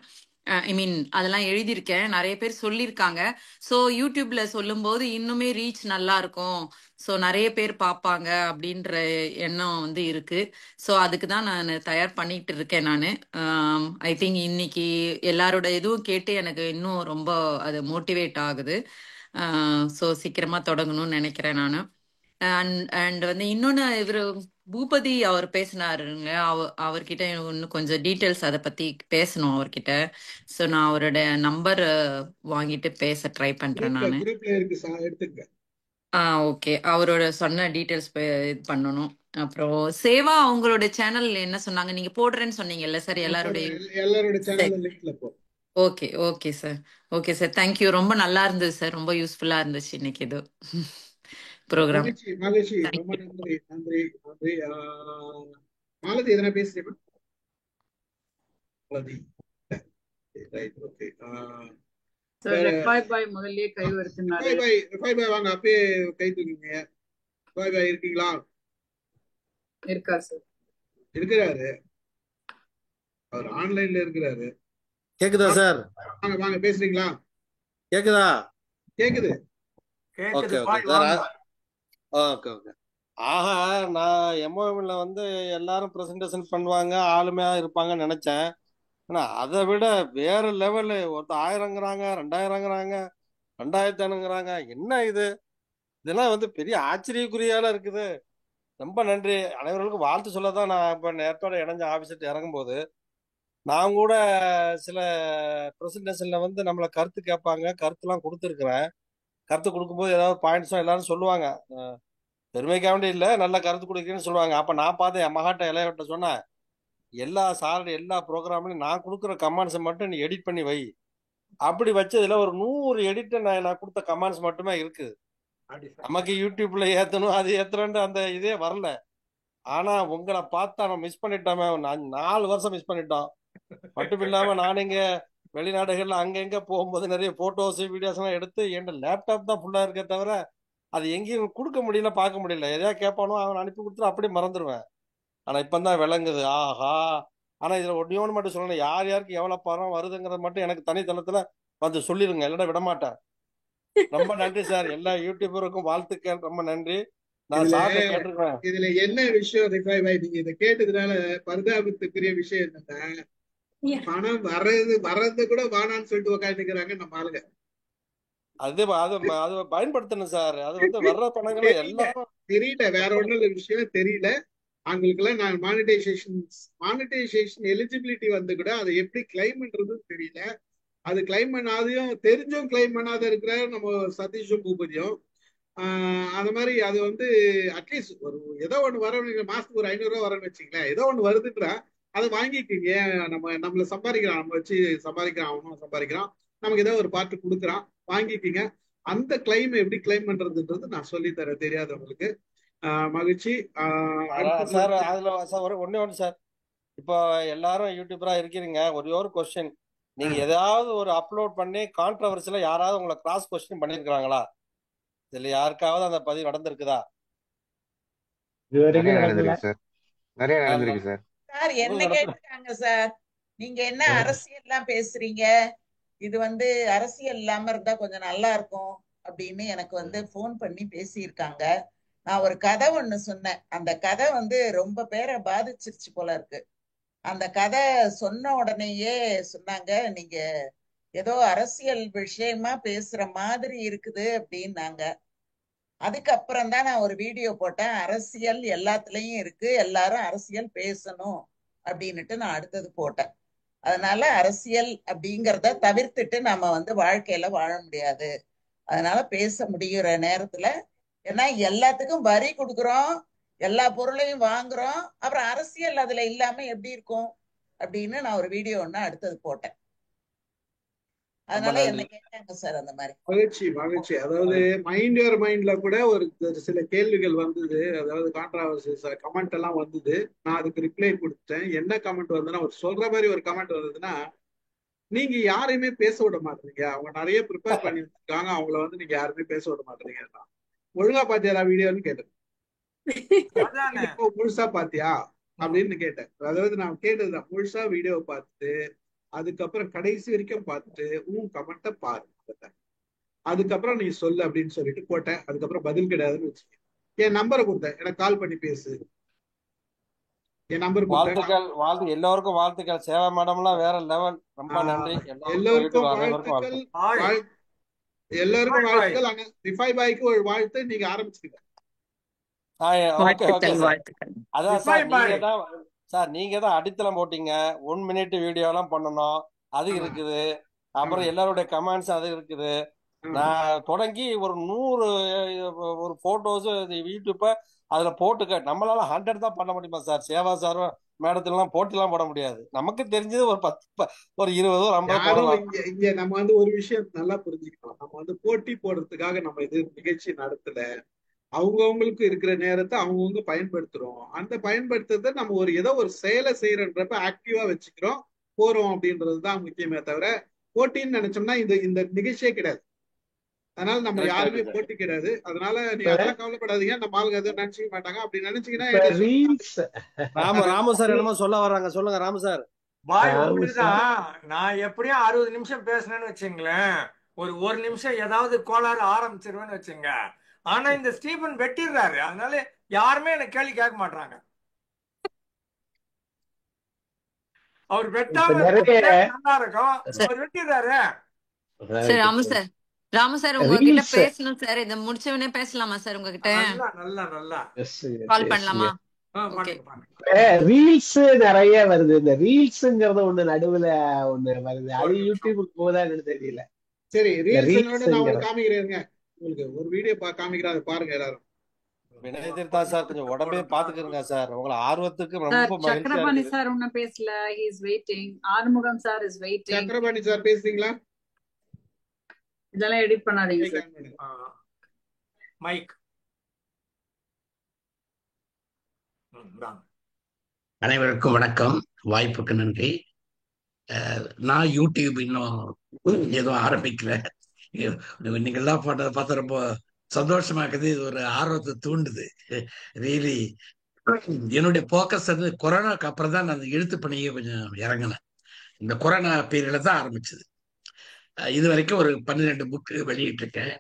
ஐ மீன் அதெல்லாம் எழுதியிருக்கேன், நிறைய பேர் சொல்லியிருக்காங்க. ஸோ யூடியூப்ல சொல்லும்போது இன்னுமே ரீச் நல்லா இருக்கும், ஸோ நிறைய பேர் பார்ப்பாங்க அப்படின்ற எண்ணம் வந்து இருக்கு. ஸோ அதுக்கு தான் நான் தயார் பண்ணிட்டு இருக்கேன். நான் ஐ திங்க் இன்னைக்கு எல்லாரோட இதுவும் கேட்டு எனக்கு இன்னும் ரொம்ப அது மோட்டிவேட் ஆகுது. ஸோ சீக்கிரமா தொடங்கணும்னு நினைக்கிறேன் நான். அண்ட் வந்து இன்னொன்னு இவரு பூபதி அவர் பேசினாருங்க, அவர்கிட்ட இன்னும் கொஞ்சம் டீட்டெயில்ஸ் அதை பத்தி பேசணும் அவர்கிட்ட. ஸோ நான் அவரோட நம்பர் வாங்கிட்டு பேச ட்ரை பண்றேன் நான். ஓகே, அவரோட சொன்ன டீட்டெயில்ஸ் இது பண்ணணும். அப்புறம் சேவா அவங்களோட சேனல் என்ன சொன்னாங்க, நீங்க போடுறேன்னு சொன்னீங்கல்ல சார் எல்லாரோட okay okay sir, okay sir, thank you. ரொம்ப நல்லா இருந்தது சார், ரொம்ப யூஸ்ஃபுல்லா இருந்துச்சு இன்னைக்கு இது ப்ரோக்ராம். மகிழ்ச்சி, ரொம்ப நன்றி, நன்றி, நன்றி. மாலதி எதனா பேசுறீங்க? Malathi right, okay. முதல்லயே கை வருத்தினாரு. வாங்க, அப்பயே கை தூக்குங்க. இருக்கீங்களா? இருக்கா சார்? இருக்கிறாரு, அவர் ஆன்லைன்ல இருக்கிறாரு. கேக்குதா சார்? வாங்க வாங்க, பேசுறீங்களா? கேக்குதா? கேக்குது. Okay okay sir, okay okay. ஆஹா, நான் எம்ஓஎம்ல வந்து எல்லாரும் பிரசன்டேஷன் பண்ணுவாங்க, ஆளுமையா இருப்பாங்கன்னு நினைச்சேன். ஆனா அதை விட வேற லெவலு, ஒருத்தர் 1000ங்கிறாங்க, 2000ங்கிறாங்க, 2500ங்கிறாங்க. என்ன இது? இதெல்லாம் வந்து பெரிய ஆச்சரியக்குறியால இருக்குது. ரொம்ப நன்றி. அனைவர்களுக்கும் வாழ்த்து சொல்லதான் நான் இப்ப நேரத்தோட இணைஞ்ச ஆபீஸ்ட்டு இறங்கும்போது நான் கூட சில பிரசன்டேஷன்ல வந்து நம்மள கருத்து கேட்பாங்க, கருத்துலாம் கொடுத்துருக்குறேன். கருத்து கொடுக்கும்போது ஏதாவது பாயிண்ட்ஸும் எல்லாரும் சொல்லுவாங்க, பெருமைக்காக வேண்டிய இல்லை, நல்ல கருத்து கொடுக்குறேன்னு சொல்லுவாங்க. அப்ப நான் பார்த்தேன், என் மகாட்ட இளையவட்ட சொன்னேன், எல்லா சாருடைய எல்லா ப்ரோக்ராம்லையும் நான் கொடுக்குற கமெண்ட்ஸை மட்டும் நீ எடிட் பண்ணி வை. அப்படி வச்சதுல ஒரு 100 எடிட்டை நான் கொடுத்த கமெண்ட்ஸ் மட்டுமே இருக்குது. நமக்கு யூடியூப்ல ஏத்தணும், அது ஏத்துறேன்னு அந்த இதே வரல. ஆனா உங்களை பார்த்தா நம்ம மிஸ் பண்ணிட்டோமே, 4 வருஷம் மிஸ் பண்ணிட்டோம். மட்டும் இல்லாம நான் இங்க வெளிநாடுகள்ல அங்க எங்க போகும்போது நிறைய போட்டோஸ் வீடியோஸ் எல்லாம் எடுத்து என் லேப்டாப் தான் ஃபுல்லா இருக்கே தவிர அது எங்கேயும் கொடுக்க முடியல, பார்க்க முடியல. எதையா கேட்பானோ அவன் அனுப்பி கொடுத்துட்டு அப்படியே மறந்துடுவேன். ஆனா இப்பதான் விளங்குது, ஆஹா. ஆனா இதுல ஒன்னு மட்டும் சொல்லணும், யார் யாருக்கு எவ்வளவு பணம் வருதுங்கிறத மட்டும் எனக்கு தனித்தளத்துல வந்து சொல்லிருங்க, இல்லைன்னா விட மாட்டேன். ரொம்ப நன்றி சார், எல்லா யூடியூபருக்கும் வாழ்த்துக்கள், ரொம்ப நன்றி. நான் சார்ட்ட கேட்டிருக்கேன். இதுல என்ன விஷயம் ரிஃபை பாய், நீங்க இதை கேட்டதுனால பரிதாபத்துக்குரிய விஷயம் என்னன்னா, பணம் வர்றது கூட வேணான்னு சொல்லிட்டு உட்காந்துக்கிறாங்க நம்ம ஆளுங்க. அது அது அது பயன்படுத்தணும் சார். அது வந்து வர்ற பணங்களை எல்லாரும் தெரியல, வேற ஒண்ணும் இல்ல, விஷயம் தெரியல. அவங்களுக்கெல்லாம் நான் மானிட்டைசேஷன் எலிஜிபிலிட்டி வந்து கூட அதை எப்படி கிளைம் பண்றதுன்னு தெரியல. அது கிளைம் பண்ணாதையும் தெரிஞ்சும் கிளைம் பண்ணாத இருக்கிற நம்ம சதீஷும் பூபதியும் அந்த மாதிரி அது வந்து அட்லீஸ்ட் ஒரு ஏதோ ஒண்ணு வர மாசத்துக்கு ஒரு 500 ரூபா வரன்னு வச்சுங்களேன், ஏதோ ஒண்ணு வருதுன்றா அதை வாங்கிக்கிங்க. நம்மள சம்பாதிக்கிறான், நம்ம வச்சு சம்பாதிக்கிறான், அவனும் சம்பாதிக்கிறான், நமக்கு ஏதோ ஒரு பார்ட்டு கொடுக்குறான், வாங்கிக்கிங்க. அந்த கிளைம் எப்படி கிளைம் பண்றதுன்றது நான் சொல்லி தரேன் தெரியாதவங்களுக்கு. மகிழ்ச்சி. சார் அதுல சார் ஒண்ணே ஒண்ணு சார், இப்போ எல்லாரும் யூடியூபரா இருக்கிறீங்க, ஒரே ஒரு கொஸ்டின், நீங்க ஏதாவது ஒரு அப்லோட் பண்ணி கான்ட்ரவர்சில யாராவது உங்களை கிராஸ் கொஸ்டின் பண்ணிருக்காங்களா? இதுல யாருக்காவது அந்த பதிவு நடந்திருக்குதா? நிறைய நடந்திருக்கு சார், நிறைய நடந்திருக்கு சார். சார் என்ன கேட்டிருக்காங்க சார், நீங்க என்ன அரசியல் எல்லாம் பேசுறீங்க, இது வந்து அரசியல் இல்லாம இருந்தா கொஞ்சம் நல்லா இருக்கும் அப்படின்னு எனக்கு வந்து போன் பண்ணி பேசியிருக்காங்க. நான் ஒரு கதை ஒண்ணு சொன்னேன், அந்த கதை வந்து ரொம்ப பேரை பாதிச்சிருச்சு போல இருக்கு. அந்த கதை சொன்ன உடனேயே சொன்னாங்க, நீங்க ஏதோ அரசியல் விஷயமா பேசுற மாதிரி இருக்குது அப்படின்னாங்க. அதுக்கப்புறம் தான் நான் ஒரு வீடியோ போட்டேன், அரசியல் எல்லாத்துலயும் இருக்கு, எல்லாரும் அரசியல் பேசணும் அப்படின்னுட்டு நான் அடுத்தது போட்டேன். அதனால அரசியல் அப்படிங்கிறத தவிர்த்துட்டு நம்ம வந்து வாழ்க்கையில வாழ முடியாது. அதனால பேச முடிகிற நேரத்துல, ஏன்னா எல்லாத்துக்கும் வரி கொடுக்குறோம், எல்லா பொருளையும் வாங்குறோம், அப்புறம் அரசியல் அதுல இல்லாம எப்படி இருக்கும் அப்படின்னு நான் ஒரு வீடியோ ஒண்ணு அடுத்தது போட்டேன். அதனால என்ன கேட்டாங்க சார் அந்த மாதிரி. மகிழ்ச்சி. அதாவது மைண்ட் யுவர் மைண்ட்ல கூட ஒரு சில கேள்விகள் வந்தது, அதாவது கான்ட்ராவர்சிஸ் கமெண்ட் எல்லாம் வந்தது. நான் அதுக்கு ரிப்ளை கொடுத்தேன். என்ன கமெண்ட் வந்ததுன்னா, ஒரு சொல்ற மாதிரி ஒரு கமெண்ட் வந்ததுன்னா, நீங்க யாரையுமே பேச விட மாட்டீங்க, அவங்க நிறைய ப்ரிப்பேர் பண்ணி வச்சிருக்காங்க, அவங்கள வந்து நீங்க யாருமே பேச விட மாட்டீங்க. ஒழுங்கா பாத்தியா வீடியோன்னு கேட்டேன். இப்போ முழுசா பாத்தியா அப்படின்னு கேட்டேன். அதாவது நான் கேட்டதுதான், முழுசா வீடியோவை பார்த்துட்டு அதுக்கப்புறம் கடைசி வரைக்கும் பார்த்துட்டு கமெண்ட பாரு, அதுக்கப்புறம் நீ சொல்லு அப்படின்னு சொல்லிட்டு போட்டேன். அதுக்கப்புறம் பதில் கிடையாதுன்னு வச்சுக்கேன். என் நம்பரை கொடுத்தேன், எனக்கு கால் பண்ணி பேசு. என் நம்பர் வாழ்த்துக்கள், எல்லோருக்கும் வாழ்த்துக்கள். சேவா மேடம்லாம் வேற லெவல், ரொம்ப நன்றி. எல்லோருக்கும் வாழ்த்துக்கள், எல்லாருக்கும் வாழ்த்துக்கள். ஆனா ரிஃபை பாய்க்கு ஒரு வாழ்த்து, நீங்க ஆரம்பிச்சுங்க. அதான் சார், நீங்க தான் அடித்தளம் போட்டீங்க. 1 மினிட் வீடியோ எல்லாம் பண்ணணும், அது இருக்குது. அப்புறம் எல்லாருடைய கமெண்ட்ஸ் அது இருக்குது. நான் தொடங்கி ஒரு 100 ஒரு போட்டோஸ் யூடியூப்ப அதுல போட்டுக்க, நம்மளால 100 தான் பண்ண முடியுமா சார்? சேவா சார் மேடத்துல எல்லாம் போட்டி எல்லாம் போட முடியாது. நமக்கு தெரிஞ்சது ஒரு 10 ஒரு 20 ஒரு 50 இங்க நம்ம வந்து ஒரு விஷயம் நல்லா புரிஞ்சுக்கணும். நம்ம வந்து போட்டி போடுறதுக்காக நம்ம இது நிகழ்ச்சி நடத்தல. அவங்கவுங்களுக்கு இருக்கிற நேரத்தை அவங்கவுங்க பயன்படுத்துறோம். அந்த பயன்படுத்துறத நம்ம ஒரு ஏதோ ஒரு செயலை செய்யறன்றப்ப ஆக்டிவா வச்சுக்கிறோம், போறோம் அப்படின்றதுதான் முக்கியமே தவிர போட்டின்னு நினைச்சோம்னா இந்த நிகழ்ச்சியே கிடையாது. அதனால நம்ம யாருமே போட்டி கிடையாது. அதனால நீங்க அதெல்லாம் கவலைப்படாதீங்க, நம்ம ஆளுங்க எதுவும் நினைச்சுக்க மாட்டாங்க. அப்படி நினைச்சீங்கன்னா ராமு சார் என்னமோ சொல்ல வர்றாங்க, சொல்லுங்க ராமு சார். பாய் உங்களுக்குதான், நான் எப்படியும் 60 நிமிஷம் பேசினேன்னு வச்சுங்களேன், ஒரு நிமிஷம் ஏதாவது கோளாறு ஆரம்பிச்சிருவேன்னு வச்சுங்க. ஆனா இந்த ஸ்டீபன் வெட்டிடுறாரு, அதனால யாருமே எனக்கு கேள்வி கேட்க மாட்டாங்க. அவர் வெட்டாம நல்லா இருக்கும், அவர் வெட்டிடுறாரு. சரி ராமு சார் உங்ககிட்ட பேசணும் சார். இத முடிச்சவனே பேசலாமா சார் உங்ககிட்ட? நல்லா கால் பண்ணலாமா? ரீல்ஸ் நிறைய வருது. இந்த ரீல்ஸ்ங்கிறது ஒண்ணு நடுவுல ஒண்ணு வருது, அது யூடியூபுக்கு போதான்னு தெரியல. சரி, ரீல்ஸ் நான் உங்களுக்கு காமிக்கிறேங்க. உங்களுக்கு ஒரு வீடியோ காமிக்கிறேன், பாருங்க எல்லாரும். வினயதீர்த்தா சார் கொஞ்சம் உடம்பே பாத்துக்கிறங்க சார், உங்களை ஆர்வத்துக்கு ரொம்ப சக்கரபாணி சார் ஒன்னும் பேசல, he is waiting. Arumugam sir is waiting. Chakrapani sir பேசுறீங்களா? இதெல்லாம் எடிட் பண்ணாதீங்க சார். மைக். அனைவருக்கும் வணக்கம், வாய்ப்புக்கு நன்றி. நான் யூடியூப் இன்னும் ஏதோ ஆரம்பிக்கல. நீங்கள்லாம் பண்ணதை பார்த்து ரொம்ப சந்தோஷமா இருக்குது. இது ஒரு ஆர்வத்தை தூண்டுது. ரியலி என்னுடைய போக்கஸ் வந்து கொரோனாக்கு அப்புறம் தான் நான் எழுத்து பணியை கொஞ்சம் இறங்கினேன். இந்த கொரோனா பீரியட்ல தான் ஆரம்பிச்சது. இது வரைக்கும் ஒரு 12 புக்கு வெளியிட்டு இருக்கேன்.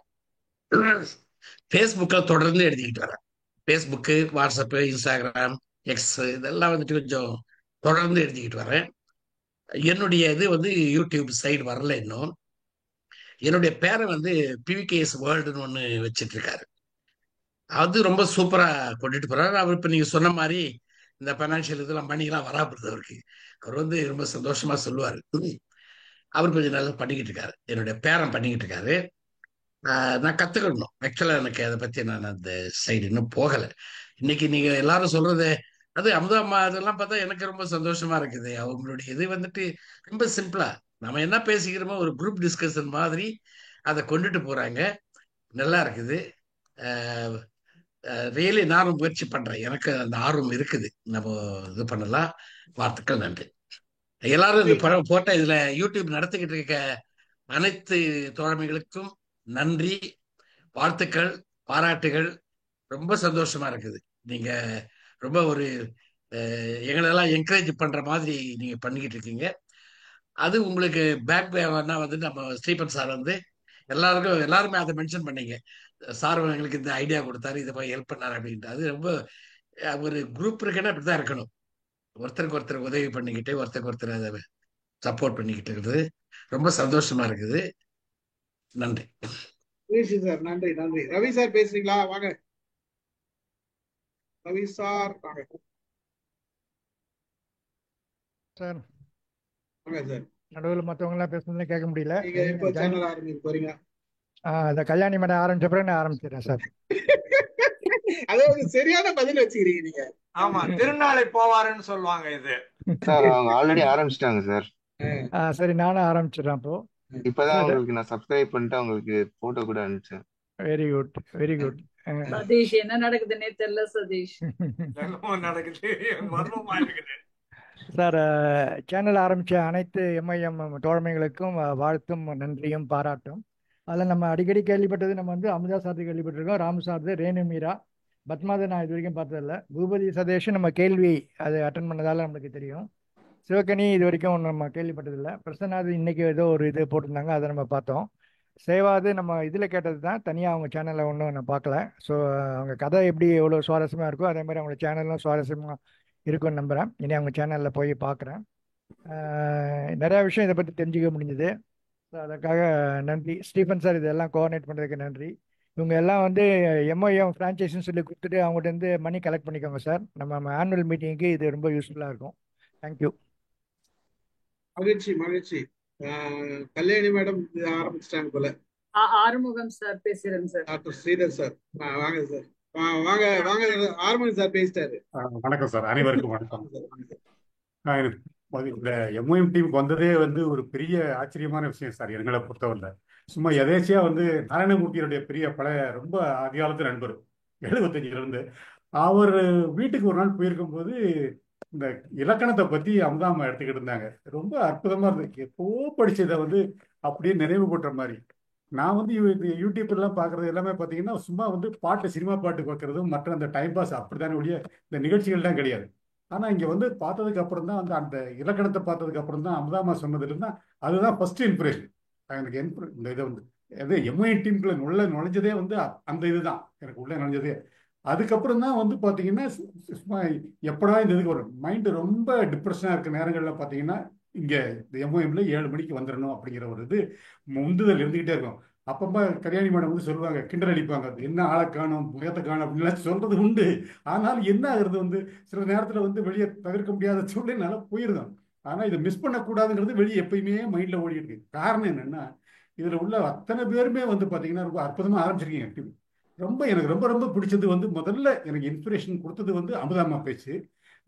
ஃபேஸ்புக்கில் தொடர்ந்து எழுதிக்கிட்டு வரேன். ஃபேஸ்புக்கு, வாட்ஸ்அப்பு, இன்ஸ்டாகிராம், எக்ஸ் இதெல்லாம் வந்துட்டு கொஞ்சம் தொடர்ந்து எழுதிக்கிட்டு வரேன். என்னுடைய இது வந்து யூடியூப் சைடு வரல இன்னும். என்னுடைய பேரை வந்து பிவிகேஎஸ் வேர்ல்டுன்னு ஒன்று வச்சிட்டு இருக்காரு. அது ரொம்ப சூப்பரா கொண்டுட்டு போறாரு. அவர் இப்ப நீங்க சொன்ன மாதிரி இந்த பைனான்சியல் இதெல்லாம் மணிக்கெல்லாம் வராப்படுது அவருக்கு. அவர் வந்து ரொம்ப சந்தோஷமா சொல்லுவாரு. அவர் கொஞ்சம் நல்லா பண்ணிக்கிட்டு இருக்காரு. என்னுடைய பேரன் பண்ணிக்கிட்டு இருக்காரு. நான் கத்துக்கணும். ஆக்சுவலா எனக்கு அதை பத்தி நான் அந்த சைடு இன்னும் போகல. இன்னைக்கு நீங்க எல்லாரும் சொல்றது அது அமுதாம்மா அதெல்லாம் பார்த்தா எனக்கு ரொம்ப சந்தோஷமா இருக்குது. அவங்களுடைய இது வந்துட்டு ரொம்ப சிம்பிளா நம்ம என்ன பேசிக்கிறோமோ ஒரு குரூப் டிஸ்கஷன் மாதிரி அதை கொண்டுட்டு போறாங்க. நல்லா இருக்குது. ரியலி நானும் முயற்சி பண்றேன். எனக்கு அந்த ஆர்வம் இருக்குது. நம்ம இது பண்ணலாம். வாழ்த்துக்கள், நன்றி. எல்லாரும் இந்த படம் போட்ட இதுல யூடியூப் நடத்திக்கிட்டு இருக்க அனைத்து தோழமைகளுக்கும் நன்றி, வாழ்த்துக்கள், பாராட்டுகள். ரொம்ப சந்தோஷமா இருக்குது. நீங்க ரொம்ப ஒரு எங்களெல்லாம் என்கரேஜ் பண்ற மாதிரி நீங்க பண்ணிக்கிட்டு இருக்கீங்க. அது உங்களுக்கு பேக் பேவர்னா வந்து நம்ம ஸ்டீபன் சார் வந்து எல்லாருமே அதை மென்ஷன் பண்ணீங்க. சார் எங்களுக்கு இந்த ஐடியா கொடுத்தாரு, இதை போய் ஹெல்ப் பண்ணாரு அப்படின்ட்டு. அது ரொம்ப ஒரு குரூப் இருக்குன்னா அப்படிதான் இருக்கணும். ஒருத்தருக்கு ஒருத்தர் உதவி பண்ணிக்கிட்டு ஒருத்தருக்கு ஒருத்தர் அதை சப்போர்ட் பண்ணிக்கிட்டு இருக்குது. ரொம்ப சந்தோஷமா இருக்குது. நன்றி சார். நன்றி நன்றி. ரவி சார் பேசுறீங்களா? வாங்க ரவி சார். வாங்க சார். வாங்க சார். நடுவில் மற்றவங்க எல்லாம் பேசுனதுல கேட்க முடியல. நீங்க எப்போ சேனல் ஆரம்பிக்க போறீங்க? இந்த கல்யாணி மேடம் ஆரம்பிச்ச பிறகு நான் ஆரம்பிச்சிடறேன் சார். அதாவது சரியான பதில் வச்சுக்கிறீங்க நீங்க. ஆமா, திருநாளை போவாருன்னு சொல்லுவாங்க இது. சார் அவங்க ஆல்ரெடி ஆரம்பிச்சிட்டாங்க சார். சரி, நானும் ஆரம்பிச்சிடறேன். அப்போ இப்பதான் உங்களுக்கு நான் சப்ஸ்கிரைப் பண்ணிட்டு அவங்களுக்கு போட்டோ கூட அனுப்பிச்சேன். Very good, very good. Satish, என்ன நடக்குதுன்னே தெரியல சதீஷ். சார், சேனல் ஆரம்பித்த அனைத்து எம்ஐஎம் தோழமைகளுக்கும் வாழ்த்தும் நன்றியும் பாராட்டும். அதில் நம்ம அடிக்கடி கேள்விப்பட்டது, நம்ம வந்து அமுதா சாரதி கேள்விப்பட்டிருக்கோம், ராமு சாரதி, ரேணு மீரா, பத்மாதை நான் இது வரைக்கும் பார்த்ததில்ல. பூபதி சதேஷும் நம்ம கேள்வி அது அட்டன் பண்ணதால நம்மளுக்கு தெரியும். சிவகனி இது வரைக்கும் நம்ம கேள்விப்பட்டதில்லை. பிரசன்னாது இன்னைக்கு ஏதோ ஒரு இது போட்டிருந்தாங்க, அதை நம்ம பார்த்தோம். சேவாது நம்ம இதில் கேட்டது தான், தனியாக அவங்க சேனலில் ஒன்றும் நான் பார்க்கல. ஸோ அவங்க கதை எப்படி எவ்வளோ சுவாரஸ்யமாக இருக்கோ அதே மாதிரி அவங்க சேனலும் சுவாரஸ்யமாக இருக்குன்னு நம்புகிறேன். இனி அவங்க சேனலில் போய் பார்க்குறேன். நிறையா விஷயம் இதை பற்றி தெரிஞ்சுக்க முடிஞ்சுது. ஸோ அதற்காக நன்றி. ஸ்டீஃபன் சார் இதெல்லாம் கோஆர்டினேட் பண்ணுறதுக்கு நன்றி. இவங்க எல்லாம் வந்து எம்ஓஎம் ஃப்ரான்ச்சைஸ்ன்னு சொல்லி கொடுத்துட்டு அவங்ககிட்ட இருந்து மணி கலெக்ட் பண்ணிக்கோங்க சார். நம்ம ஆனுவல் மீட்டிங்க்கு இது ரொம்ப யூஸ்ஃபுல்லாக இருக்கும். தேங்க்யூ. மகிழ்ச்சி மகிழ்ச்சி. கல்யாணி மேடம் ஆரம்பிச்சிட்டாங்க போல. ஆறுமுகம் சார் பேசுறேன் சார். டாக்டர் ஸ்ரீதர் சார் வாங்க சார். வாங்க வாங்க. ஆறுமுகம் சார் பேசிட்டாரு. வணக்கம் சார், அனைவருக்கும் வணக்கம். இந்த எம்ஓஎம் டீமுக்கு வந்ததே வந்து ஒரு பெரிய ஆச்சரியமான விஷயம் சார். எங்களை பொறுத்தவரை சும்மா எதேச்சியா வந்து நாராயணமூர்த்தியுடைய பெரிய பழைய ரொம்ப அதிகாலத்து நண்பர் 75ல இருந்து அவர் வீட்டுக்கு ஒரு நாள் போயிருக்கும் போது இந்த இலக்கணத்தை பத்தி அமுதாமா எடுத்துக்கிட்டு இருந்தாங்க. ரொம்ப அற்புதமா இருந்துச்சு. எப்போ படிச்சதை வந்து அப்படியே நினைவு போட்டுற மாதிரி. நான் வந்து யூடியூப்லாம் பார்க்கறது எல்லாமே பார்த்தீங்கன்னா சும்மா வந்து பாட்டு, சினிமா பாட்டு பார்க்கறதும் மற்ற அந்த டைம் பாஸ் அப்படித்தானே ஒழிய இந்த நிகழ்ச்சிகள்லாம் கிடையாது. ஆனால் இங்கே வந்து பார்த்ததுக்கு அப்புறம் தான் அந்த இலக்கணத்தை பார்த்ததுக்கு அப்புறம் தான் அமுதாமா சொன்னதுல தான் அதுதான் ஃபர்ஸ்ட் இம்ப்ரெஷன் எனக்கு. இந்த இதை வந்து எது எம்ஐ டீமுக்குள்ள நுழைஞ்சதே வந்து அந்த இதுதான் எனக்கு உள்ள நுழைஞ்சதே. அதுக்கப்புறம் தான் வந்து பார்த்தீங்கன்னா சும்மா எப்படா இந்த இதுக்கு ஒரு மைண்டு ரொம்ப டிப்ரெஷனாக இருக்க நேரங்களில் பார்த்தீங்கன்னா இங்கே இந்த எம்ஓஎம்ல 7 மணிக்கு வந்துடணும் அப்படிங்கிற ஒரு இது உந்துதல் இருந்துகிட்டே இருக்கும். அப்பப்போ கல்யாணி மேடம் வந்து சொல்லுவாங்க, கிண்டல் அடிப்பாங்க, என்ன ஆளை காணும் முகத்தை காணும் அப்படின்லாம் சொல்றது உண்டு. ஆனால் என்ன ஆகுறது வந்து சில நேரத்தில் வந்து வெளியே தவிர்க்க முடியாத சூழ்நிலை போயிருந்தோம். ஆனால் இதை மிஸ் பண்ணக்கூடாதுங்கிறது வெளியே எப்பயுமே மைண்டில் ஓடிட்டு இருக்கு. காரணம் என்னன்னா இதில் உள்ள அத்தனை பேருமே வந்து பார்த்தீங்கன்னா ரொம்ப அற்புதமாக ஆரம்பிச்சிருக்கீங்க ஆக்டிவ். எனக்கு ரொம்ப ரொம்ப பிடிச்சது வந்து முதல்ல எனக்கு இன்ஸ்பிரேஷன் கொடுத்தது வந்து அமுதாமா பேச்சு.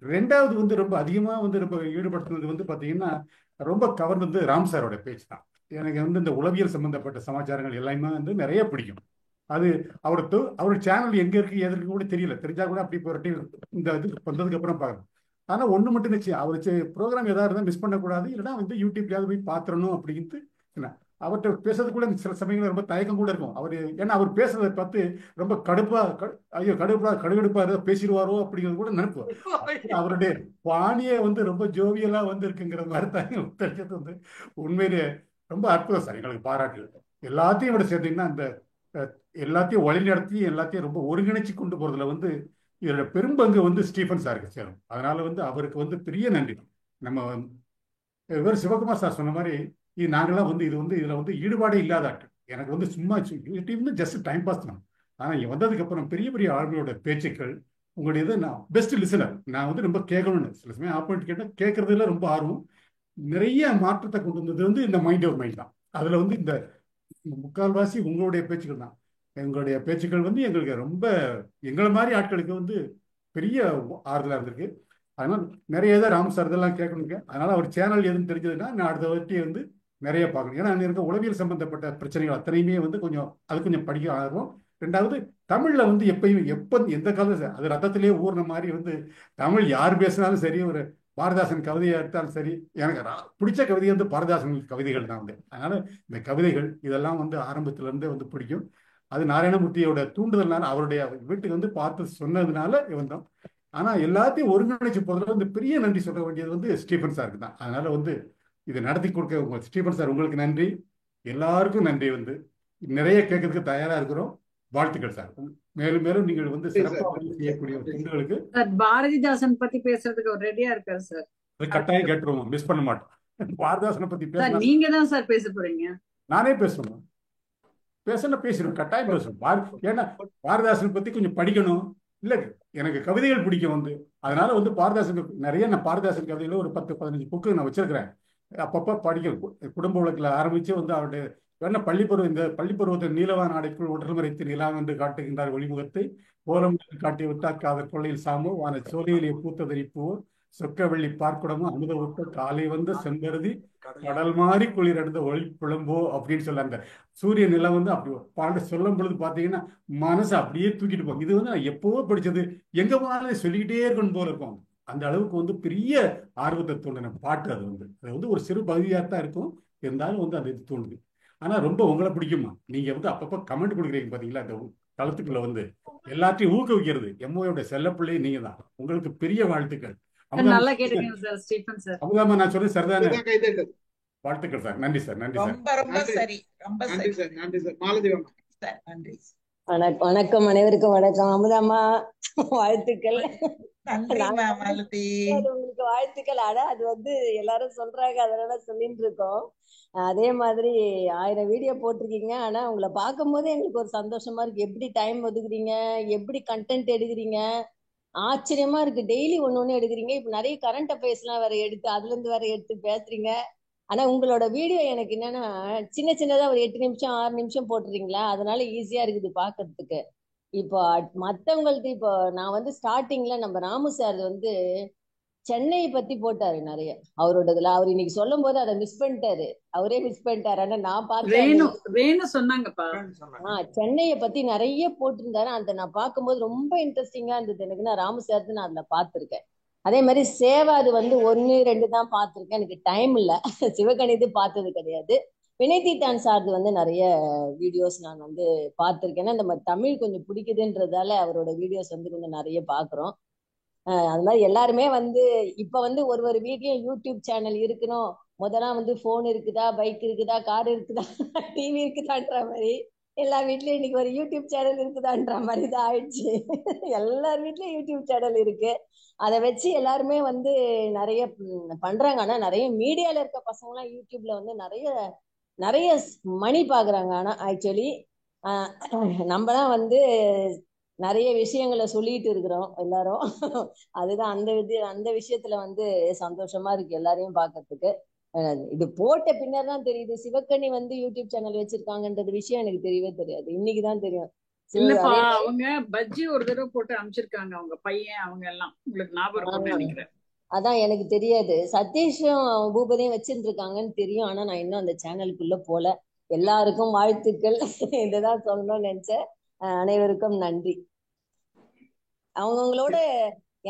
ரெண்டாவது வந்து ரொம்ப அதிகமாக வந்து ரொம்ப ஈடுபடுத்துனது வந்து பார்த்தீங்கன்னா ரொம்ப கவர்ந்தது ராம் சாரோட பேச்சு தான். எனக்கு வந்து இந்த உளவியல் சம்பந்தப்பட்ட சமாச்சாரங்கள் எல்லாமே வந்து நிறைய பிடிக்கும். அது அவர் சேனல் எங்கே இருக்கு எது இருக்கு கூட தெரியல. தெரிஞ்சா கூட அப்படி போராட்டி இந்த இது வந்ததுக்கு அப்புறம் பார்க்கணும். ஆனால் ஒன்று மட்டும் நிச்சயம், அவர் ப்ரோக்ராம் ஏதாவது இருந்தால் மிஸ் பண்ணக்கூடாது, இல்லைன்னா வந்து யூடியூப்லையாவது போய் பார்த்துடணும் அப்படின்ட்டு. என்ன அவர்கிட்ட பேசுறது கூட சில சமயங்கள் ரொம்ப தயக்கம் கூட இருக்கும். ஏன்னா அவர் பேசுறதை பார்த்து ரொம்ப கடுகடுப்பா ஏதோ பேசிடுவாரோ அப்படிங்கிறது கூட நினைப்போம். அவருடைய பாணியை வந்து ரொம்ப ஜோவியலா வந்து இருக்குங்கிற மாதிரி தான் தெரிஞ்சது வந்து உண்மையிலே ரொம்ப அற்புதம் சார். எங்களுக்கு பாராட்டு. எல்லாத்தையும் விட சேர்த்தீங்கன்னா இந்த எல்லாத்தையும் வழிநடத்தி எல்லாத்தையும் ரொம்ப ஒருங்கிணைச்சு கொண்டு போறதுல வந்து இதோட பெரும்பங்கு வந்து ஸ்டீஃபன் சாருக்கு சேரும். அதனால வந்து அவருக்கு வந்து பெரிய நன்றி. நம்ம இவர் சிவகுமார் சார் சொன்ன மாதிரி இது நாங்கெல்லாம் வந்து இதுல வந்து ஈடுபாடே இல்லாத ஆட்கள். எனக்கு வந்து சும்மா யூடியூப்னு ஜஸ்ட் டைம் பாஸ் தான். ஆனால் இங்கே வந்ததுக்கு அப்புறம் பெரிய பெரிய ஆளுங்களோட பேச்சுக்கள் உங்களுடைய இது நான் பெஸ்ட் லிசனர். நான் வந்து ரொம்ப கேட்கணும்னு சில சமயம் ஆப்போனண்ட் கேட்டால் கேட்கறதுல ரொம்ப ஆர்வம். நிறைய மாற்றத்தை கொண்டு வந்தது வந்து இந்த மைண்ட் ஆஃப் மைண்ட் தான். அதில் வந்து இந்த முக்கால்வாசி உங்களுடைய பேச்சுக்கள் தான். எங்களுடைய பேச்சுக்கள் வந்து எங்களுக்கு ரொம்ப எங்களை மாதிரி ஆட்களுக்கு வந்து பெரிய ஆறுதலாக இருந்திருக்கு. அதனால நிறைய இதை ராம் சார் இதெல்லாம் கேட்கணுங்க. அதனால அவர் சேனல் எதுன்னு தெரிஞ்சதுன்னா நான் அடுத்த வாட்டி வந்து நிறைய பார்க்கணும். ஏன்னா அங்கே இருக்க உளவியல் சம்பந்தப்பட்ட பிரச்சனைகள் அத்தனையுமே வந்து கொஞ்சம் படிக்க ஆர்வம். ரெண்டாவது தமிழ்ல வந்து எப்போ எந்த கதை அது ரத்தத்திலேயே ஊர்ன மாதிரி வந்து தமிழ் யார் பேசினாலும் சரி, ஒரு பாரதாசன் கவிதையா எடுத்தாலும் சரி, எனக்கு பிடிச்ச கவிதை வந்து பாரதாசன் கவிதைகள் தான் வந்து. அதனால இந்த கவிதைகள் இதெல்லாம் வந்து ஆரம்பத்துல இருந்தே வந்து பிடிக்கும். அது நாராயணமூர்த்தியோட தூண்டுதல்னால அவருடைய வீட்டுக்கு வந்து பார்த்து சொன்னதுனால வந்தோம். ஆனா எல்லாத்தையும் ஒருங்கிணைச்சு போறதுல வந்து பெரிய நன்றி சொல்ல வேண்டியது வந்து ஸ்டீபன் சாருக்கு தான். அதனால வந்து இதை நடத்தி கொடுக்க ஸ்டீபன் சார் உங்களுக்கு நன்றி, எல்லாருக்கும் நன்றி. வந்து நிறைய கேட்கறதுக்கு தயாரா இருக்கிறோம். வாழ்த்துக்கள் சார். மேலும் மேலும் நீங்கள் வந்து சிறப்பாக செய்யக்கூடிய தொண்டுகளுக்கு. பாரதிதாசன் பத்தி பேசுறதுக்கு அவர் ரெடியா இருக்காரு சார். கட்டாயம் கேட்டுருவோம், மிஸ் பண்ண மாட்டோம். பாரதிதாசனை பத்தி பேச நீங்க தான் சார் பேச போறீங்க. நானே பேசணும், பேசிடுவோம், கட்டாயம் பேசுவோம். ஏன்னா பாரதிதாசனை பத்தி கொஞ்சம் படிக்கணும். இல்ல எனக்கு கவிதைகள் பிடிக்கும் வந்து. அதனால வந்து நான் பாரதிதாசன் கவிதையில ஒரு 10-15 புக்கு நான் வச்சிருக்கிறேன். அப்பப்ப படிக்கணும். குடும்ப வழக்குல ஆரம்பிச்சு வந்து அவருடைய பள்ளிப்பருவத்தை நீலவான் ஆடைக்குள் உடல் மறைத்து நிலாம் என்று காட்டுகின்றார் ஒளிமுகத்தை கோலம் காட்டி விட்டார் காதல் கொள்ளையில் சாமோ வான சோலையிலே பூத்ததரிப்போ சொக்க வெள்ளி பார்க்குடமோ அமுத விட்ட காலை வந்த செம்பருதி கடல் மாறி குளிர் அடைந்த ஒளி புலம்போ அப்படின்னு சொல்ல அந்த சூரிய நிலம் வந்து அப்படி பாட்டு சொல்லும் பொழுது பார்த்தீங்கன்னா மனசு அப்படியே தூக்கிட்டு போகும். இது வந்து நான் எப்பவோ படிச்சது, எங்க போனாலும் சொல்லிக்கிட்டே இருக்கணும் போல இருக்கும். அந்த அளவுக்கு வந்து பெரிய ஆர்வத்தை தூண்டின பாட்டு. அது வந்து ஒரு சிறு பகுதியாக தான் இருக்கும், இருந்தாலும் வந்து அது தோணுது. ஆனா ரொம்ப உங்களை பிடிக்குமா, நீங்க வந்து அப்பப்ப கமெண்ட் கொடுக்குறீங்க பாத்தீங்களா, அந்த களத்துக்குள்ள வந்து எல்லாத்தையும் ஊக்குவிக்கிறது எம்ஓயோட செல்லப்பிள்ளை நீங்க தான். உங்களுக்கு பெரிய வாழ்த்துக்கள். நல்லா கேட்டுக்கீங்க சார் ஸ்டீபன் சார். அமுதாமா நான் சொல்றது சரிதானே? வாழ்த்துக்கள் சார். நன்றி சார். நன்றி சார். ரொம்ப ரொம்ப சரி. ரொம்ப நன்றி சார். நன்றி சார். மாலதி சார் நன்றி. வணக்கம், அனைவருக்கும் வணக்கம். அமுதாமா வாழ்த்துக்கள். உங்களுக்கு வாழ்த்துக்கள். ஆனா அது வந்து எல்லாரும் சொல்றாங்க, அதனால சொல்லிட்டு இருக்கோம். அதே மாதிரி 1000 வீடியோ போட்டிருக்கீங்க. ஆனா உங்களை பார்க்கும் போது எங்களுக்கு ஒரு சந்தோஷமா இருக்கு. எப்படி டைம் ஒதுக்குறீங்க, எப்படி கண்டென்ட் எடுக்கிறீங்க, ஆச்சரியமா இருக்கு. டெய்லி ஒண்ணு எடுக்கிறீங்க. இப்ப நிறைய கரண்ட் அஃபேர்ஸ் எல்லாம் வேற எடுத்து அதுல இருந்து வேற எடுத்து பேசுறீங்க. ஆனா உங்களோட வீடியோ எனக்கு என்னன்னா சின்னதா ஒரு 8 நிமிஷம் 6 நிமிஷம் போட்டுறீங்களா, அதனால ஈஸியா இருக்குது பாக்குறதுக்கு. இப்போ மத்தவங்களுக்கு இப்போ நான் வந்து ஸ்டார்டிங்ல நம்ம ராமு சார் வந்து சென்னையை பத்தி போட்டாரு நிறைய அவரோடதுல. அவர் இன்னைக்கு சொல்லும் போது அதை மிஸ் பண்ணிட்டாரு, அவரே மிஸ் பண்ணிட்டாரு. ஆனா நான் பார்த்தேன் சொன்னாங்கப்பா, சென்னையை பத்தி நிறைய போட்டிருந்தாரு. அந்த நான் பார்க்கும்போது ரொம்ப இன்ட்ரெஸ்டிங்கா இருந்தது எனக்கு. நான் ராமு சார் நான் அதுல பாத்திருக்கேன். அதே மாதிரி சேவா அது வந்து 1, 2 தான் பார்த்திருக்கேன், எனக்கு டைம் இல்ல. சிவகணிது பார்த்தது கிடையாது. வினய்தீட்டான் சார்து வந்து நிறைய வீடியோஸ் நான் வந்து பார்த்திருக்கேன். நம்ம தமிழ் கொஞ்சம் பிடிக்குதுன்றதால அவரோட வீடியோஸ் வந்து கொஞ்சம் நிறைய பாக்குறோம். அது மாதிரி எல்லாருமே வந்து இப்ப வந்து ஒரு வீட்லயும் யூடியூப் சேனல் இருக்கணும். முதலாம் வந்து போன் இருக்குதா, பைக் இருக்குதா, கார் இருக்குதா, டிவி இருக்குதான்ற மாதிரி எல்லா வீட்லயும் இன்னைக்கு ஒரு யூடியூப் சேனல் இருக்குதான்ற மாதிரி தான் ஆயிடுச்சு. எல்லார் வீட்லயும் யூடியூப் சேனல் இருக்கு. அதை வச்சு எல்லாருமே வந்து நிறைய பண்றாங்க. ஆனா நிறைய மீடியால இருக்க பசங்க எல்லாம் யூடியூப்ல வந்து நிறைய மணி பாக்குறாங்க. ஆனா ஆக்சுவலி நம்மலாம் வந்து நிறைய விஷயங்களை சொல்லிட்டு இருக்கிறோம் எல்லாரும். அதுதான் அந்த விஷயத்துல வந்து சந்தோஷமா இருக்கு எல்லாரையும் பாக்குறதுக்கு. இது போட்ட பின்னர் தான் தெரியுது சிவக்கண்ணி வந்து யூடியூப் சேனல் வச்சிருக்காங்கன்றது விஷயம் எனக்கு தெரியவே தெரியாது, இன்னைக்குதான் தெரியும். இல்லப்பா, அவங்க பஜ்ஜி ஒரு தடவை போட்டு அனுப்பிச்சிருக்காங்க, அவங்க பையன் அவங்க எல்லாம். உங்களுக்கு ஞாபகம் நினைக்கிறேன். அதான் எனக்கு தெரியாது. சதீஷும் பூபதியும் வச்சிருந்து இருக்காங்கன்னு தெரியும். ஆனா நான் இன்னும் அந்த சேனலுக்குள்ள போல. எல்லாருக்கும் வாழ்த்துக்கள். இதுதான் சொல்லணும்னு நினைச்சேன். அனைவருக்கும் நன்றி. அவங்கவுங்களோட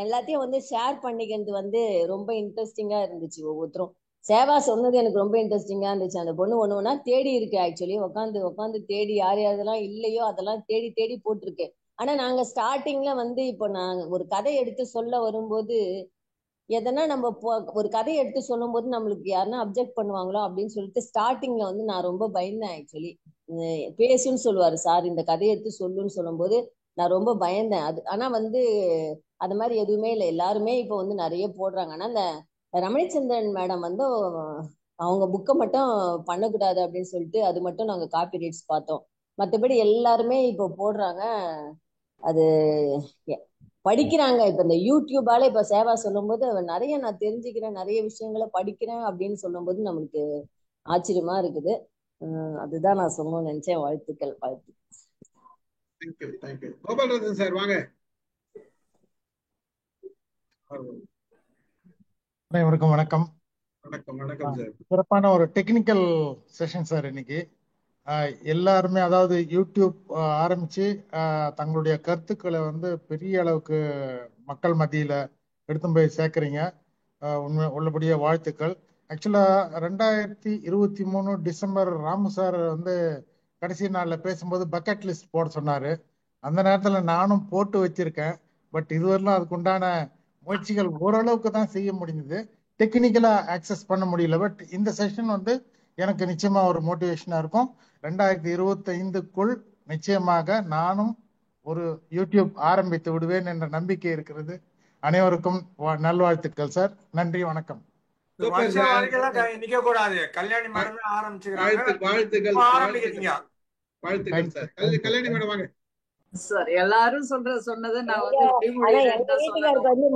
எல்லாத்தையும் வந்து ஷேர் பண்ணிக்கிறது வந்து ரொம்ப இன்ட்ரெஸ்டிங்கா இருந்துச்சு. ஒவ்வொருத்தரும் சேவா சொன்னது எனக்கு ரொம்ப இன்ட்ரெஸ்டிங்கா இருந்துச்சு. அந்த பொண்ணு ஒண்ணு தேடி இருக்கு. ஆக்சுவலி உட்காந்து தேடி யார் யாரெல்லாம் இல்லையோ அதெல்லாம் தேடி போட்டிருக்கு. ஆனா நாங்க ஸ்டார்டிங்ல வந்து இப்போ நாங்க ஒரு கதை எடுத்து சொல்ல வரும்போது எதனா நம்ம ஒரு கதையை எடுத்து சொல்லும் போது நம்மளுக்கு யாருன்னா அப்ஜெக்ட் பண்ணுவாங்களோ அப்படின்னு சொல்லிட்டு ஸ்டார்டிங்ல வந்து நான் ரொம்ப பயந்தேன். ஆக்சுவலி பேசுன்னு சொல்லுவாரு சார், இந்த கதையை எடுத்து சொல்லுன்னு சொல்லும் போது நான் ரொம்ப பயந்தேன். ஆனா வந்து அது மாதிரி எதுவுமே இல்லை. எல்லாருமே இப்போ வந்து நிறைய போடுறாங்க. ஆனா அந்த ரமணிச்சந்திரன் மேடம் வந்து அவங்க புக்கை மட்டும் பண்ணக்கூடாது அப்படின்னு சொல்லிட்டு அது மட்டும் நாங்க காப்பி ரைட்ஸ் பார்த்தோம். மற்றபடி எல்லாருமே இப்போ போடுறாங்க. அது படிக்கிறாங்க. இப்ப இந்த யூடியூபால இப்ப சேவா சொல்லும்போது நிறைய நான் தெரிஞ்சுக்கிறேன், நிறைய விஷயங்களை படிக்கிறேன் அப்படின்னு சொல்லும்போது நம்மளுக்கு ஆச்சரியமா இருக்குது. அதுதான் நான் சொல்லணும்னு நினைச்சேன். வாழ்த்துக்கள். Thank you thank you. கோபாலரத்னம் சார் வாங்க. அனைவருக்கும் வணக்கம். வணக்கம் வணக்கம் சார். சிறப்பான ஒரு டெக்னிக்கல் செஷன் சார் இன்னைக்கு. எல்லாருமே அதாவது யூடியூப் ஆரம்பிச்சு தங்களுடைய கருத்துக்களை வந்து பெரிய அளவுக்கு மக்கள் மத்தியில எடுத்து போய் சேர்க்குறீங்க. உண்மை உள்ளபடியே வாழ்த்துக்கள். ஆக்சுவலா 2023 டிசம்பர் ராமு சார் வந்து கடைசி நாள்ல பேசும்போது பக்கெட் லிஸ்ட் போட சொன்னாரு. அந்த நேரத்துல நானும் போட்டு வச்சிருக்கேன். பட் இதுவரையிலும் அதுக்கு உண்டான முயற்சிகள் ஓரளவுக்கு தான் செய்ய முடிஞ்சது. டெக்னிக்கலா ஆக்சஸ் பண்ண முடியல. பட் இந்த செஷன் வந்து எனக்கு நிச்சயமா ஒரு மோட்டிவேஷனா இருக்கும். 2025க்குள் நிச்சயமாக நானும் ஒரு யூடியூப் ஆரம்பித்து விடுவேன் என்ற நம்பிக்கை இருக்கிறது. அனைவருக்கும் நல்வாழ்த்துக்கள் சார். நன்றி, வணக்கம். நிக்க கூடாது. கல்யாணி மேடம் ஆரம்பிச்சுக்கிறாங்க. வாழ்த்துக்கள் ஆரம்பிக்கிறீங்க. வாழ்த்துக்கள் சார். கல்யாணி மேடம் வாங்க சார். எல்லாரும் சொன்னதை நான் வந்து எங்க வீட்டுக்காருக்கு வந்து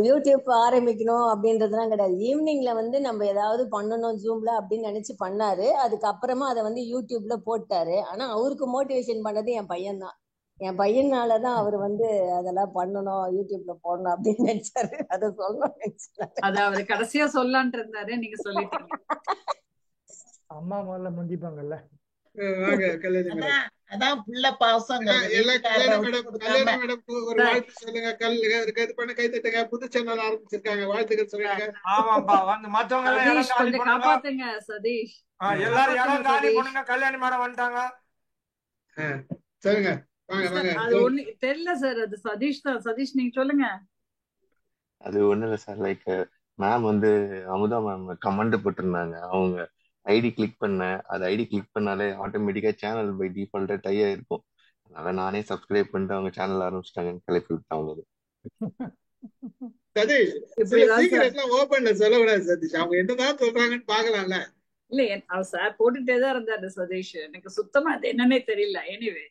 யூடியூப் ஆரம்பிக்கணும் அப்படின்றதுலாம் கிடையாது. ஈவினிங்ல வந்து நம்ம ஏதாவது பண்ணணும் ஜூம்ல அப்படின்னு நினைச்சு பண்ணாரு. அதுக்கப்புறமா அதை வந்து யூடியூப்ல போட்டாரு. ஆனா அவருக்கு மோட்டிவேஷன் பண்ணது என் பையன் தான். என் பையனாலதான் அவர் வந்து அதெல்லாம் பண்ணணும், யூடியூப்ல போடணும் அப்படின்னு நினைச்சாரு. அதை சொல்லணும் நினைச்சாரு. அது அவரு கடைசியா சொல்லான்ட்டு இருந்தாரு, நீங்க சொல்லிட்டீங்க. அம்மா முதல்ல முந்திப்பாங்கல்ல. அதான் புள்ள பாசம். கல்யாணி மேடம் ஒரு வாழ்த்து சொல்லுங்க. கை தட்டுங்க. புது சேனல் ஆரம்பிச்சிருக்காங்க. வாழ்த்துக்கள் சொல்லுங்க. ஆமாப்பா, வந்து மத்தவங்க கொஞ்சம் காப்பாத்துங்க சதீஷ். எல்லாரும் இடம் காலி பண்ணுங்க. கல்யாணி மேடம் வந்துட்டாங்க. சொல்லுங்க. அது ஒண்ணு தெரியல சார். அது சதீஷ் தான். சதீஷ் நீங்க சொல்லுங்க. அது ஒண்ணு இல்ல சார். லைக் மேம் வந்து அமுதா மேம் கமெண்ட் போட்டிருந்தாங்க. அவங்க ஐடி கிளிக் பண்ணேன். அது ஐடி கிளிக் பண்ணாலே ஆட்டோமேட்டிக்கா சேனல் பை டிஃபால்ட்டா டை ஆயிருக்கும். அதனால நானே சப்ஸ்கிரைப் பண்ணிட்டு அவங்க சேனல் ஆரம்பிச்சிட்டாங்க. கிளப்பி விட்டாங்க. சதீஷ் சீக்கிரம் ஓபன்ல சொல்லக்கூடாது சதீஷ். அவங்க என்னதான் சொல்றாங்கன்னு பாக்கலாம்ல. இல்ல அவர் சார் போட்டுட்டே தான் இருந்தாரு சதீஷ். எனக்கு சுத்தமா அது என்னன்னே தெரியல. எனிவே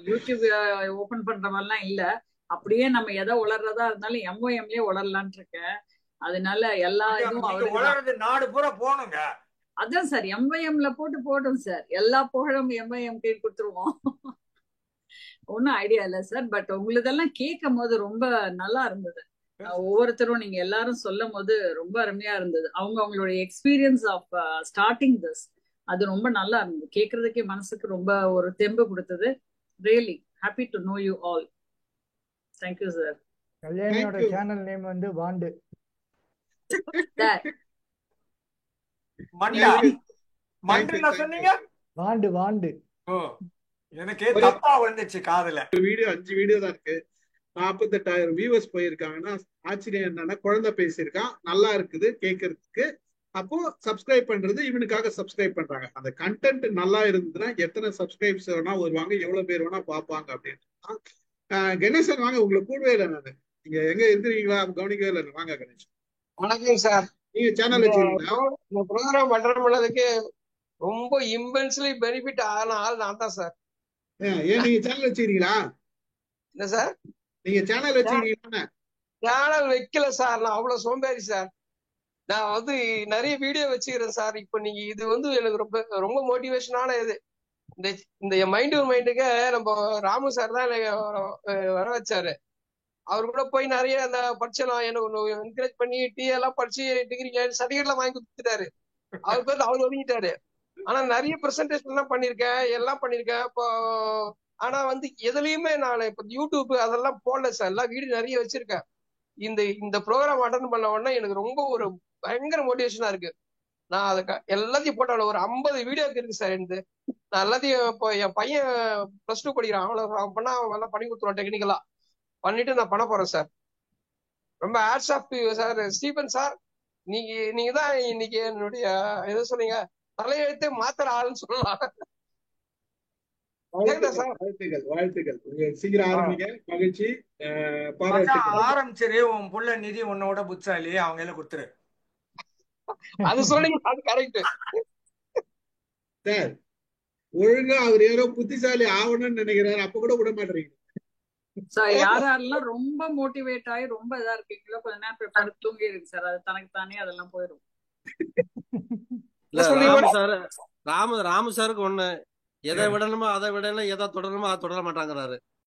யூடியூப் ஓபன் பண்ற மாதிரிலாம் இல்ல. அப்படியே நம்ம எதை உளர்றதா இருந்தாலும் எம்ஓஎம்லயே உளரலான் இருக்கேன். அதனால எல்லா இதுவும் அவருக்கு நாடு பூரா போகணுங்க. அதான் சார் எம்ஐஎம்ல போடும் சார். எல்லா புகழும் எம்ஐஎம் கீழ் கொடுத்துருவோம். ஒன்னும் ஐடியா இல்ல சார். பட் உங்களுதெல்லாம் கேட்கும் போது ரொம்ப நல்லா இருந்தது. ஒவ்வொருத்தரும் நீங்க எல்லாரும் சொல்லும் போது ரொம்ப அருமையா இருந்தது. அவங்களுடைய எக்ஸ்பீரியன்ஸ் ஆஃப் ஸ்டார்டிங் திஸ் அது ரொம்ப நல்லா இருந்தது. கேட்கறதுக்கே மனசுக்கு ரொம்ப ஒரு தெம்பு கொடுத்தது. Really happy to know you all. Thank you sir. கல்யாணியோட சேனல் நேம் வந்து வாண்டு. வாண்டு வாண்டு. எனக்கு தப்பா வந்துச்சு காதுல. வீடியோ 5 வீடியோ தான் இருக்கு. 48,000 வியூவர்ஸ் போயிருக்காங்கன்னா ஆச்சரியம் என்னன்னா குழந்தை பேசியிருக்கான். நல்லா இருக்குது கேட்கறதுக்கு. அப்போ சப்ஸ்கிரைப் பண்றது இவனுக்காக சப்ஸ்கிரைப் பண்றாங்க. அந்த கண்டென்ட் நல்லா இருந்ததுன்னா எத்தனை சப்ஸ்கிரைப்ஸ் வேணா வருவாங்க, எவ்வளவு பேர் வேணா பார்ப்பாங்க அப்படின்னு. கணேசன் வாங்க. உங்களை கூடவே இல்லை நானு. நீங்க எங்க இருக்கிறீங்களா கவனிக்கவே இல்லை. வாங்க கணேசன். வணக்கம் சார். நீங்க சேனல் வச்சிருக்கீங்களா? இந்த ப்ரோக்ராம் அட்டெண்ட் பண்ணதுக்கு ரொம்ப இம்பென்ஸ்லி பெனிஃபிட் ஆன ஆள் நான் தான் சார். ஏன் நீங்க சேனல் வச்சிருக்கீங்களா? என்ன சார்? நீங்க சேனல் வச்சிருக்கீங்களா? சேனல் வைக்கல சார். நான் அவ்வளவு சோம்பேறி சார். நான் வந்து நிறைய வீடியோ வச்சுக்கிறேன் சார். இப்ப நீங்க இது வந்து எனக்கு ரொம்ப ரொம்ப மோட்டிவேஷனான இது. இந்த மைண்ட் டு மைண்டுக்கு நம்ம ராமு சார் தான் வர வச்சாரு. அவரு கூட போய் நிறைய அந்த படிச்சலாம் எனக்கு என்கரேஜ் பண்ணி டீ எல்லாம் படிச்சு டிகிரி சர்டிஃபிகேட் எல்லாம் வாங்கி கொடுத்துட்டாரு. அவர் பேர் அவர் ஒதுங்கிட்டாரு. ஆனா நிறைய பிரசன்டேஷன் எல்லாம் பண்ணிருக்கேன் இப்போ. ஆனா வந்து எதுலயுமே நான் இப்ப யூடியூப் அதெல்லாம் போடல சார். எல்லாம் வீடியோ நிறைய வச்சிருக்கேன். இந்த ப்ரோக்ராம் அட்டன் பண்ண உடனே எனக்கு ரொம்ப ஒரு பயங்கர மோட்டிவேஷனா இருக்கு. நான் அதை எல்லாத்தையும் போட்டால ஒரு 50 வீடியோக்கு இருக்கு சார். நான் எல்லாத்தையும் இப்போ என் பையன் +2 படிக்கிறான். அவன் பண்ணா அவன் நல்லா பண்ணி கொடுத்துருவான். டெக்னிக்கலா பண்ணிட்டு நான் பண்ண போறேன் சார். ரொம்ப hats off sir. Stephen sir, நீங்க தான் இன்னைக்கு என்னுடைய எதை சொன்னீங்க தலையெழுத்தே மாத்திர ஆளுன்னு சொல்லலாம். வாழ்த்துக்கள். சீக்கிரம் ஆரம்பிங்க. மகிழ்ச்சி. ஆரம்பிச்சிரு. உன் புள்ள நிதி உன்னோட புத்தாலி அவங்க எல்லாம் கொடுத்துரு. அது சொன்னீங்க, அது கரெக்ட் சார். ஒழுங்கா அவர் ஏதோ புத்திசாலி ஆகணும்னு நினைக்கிறாரு, அப்ப கூட விட மாட்டீங்க. யாரெல்லாம் ரொம்ப மோட்டிவேட் ஆகி ரொம்ப இதா இருக்கீங்களோ கொஞ்ச நேரம் போய் படுத்து தூங்கி இருக்கு சார். அது தனக்கு தானே அதெல்லாம் போயிடும். இல்ல ராமு சாருக்கு ஒண்ணு, எதை விடணுமோ அதை விடணும், எதை தொடரணுமோ அதை தொடர மாட்டாங்கிறாரு.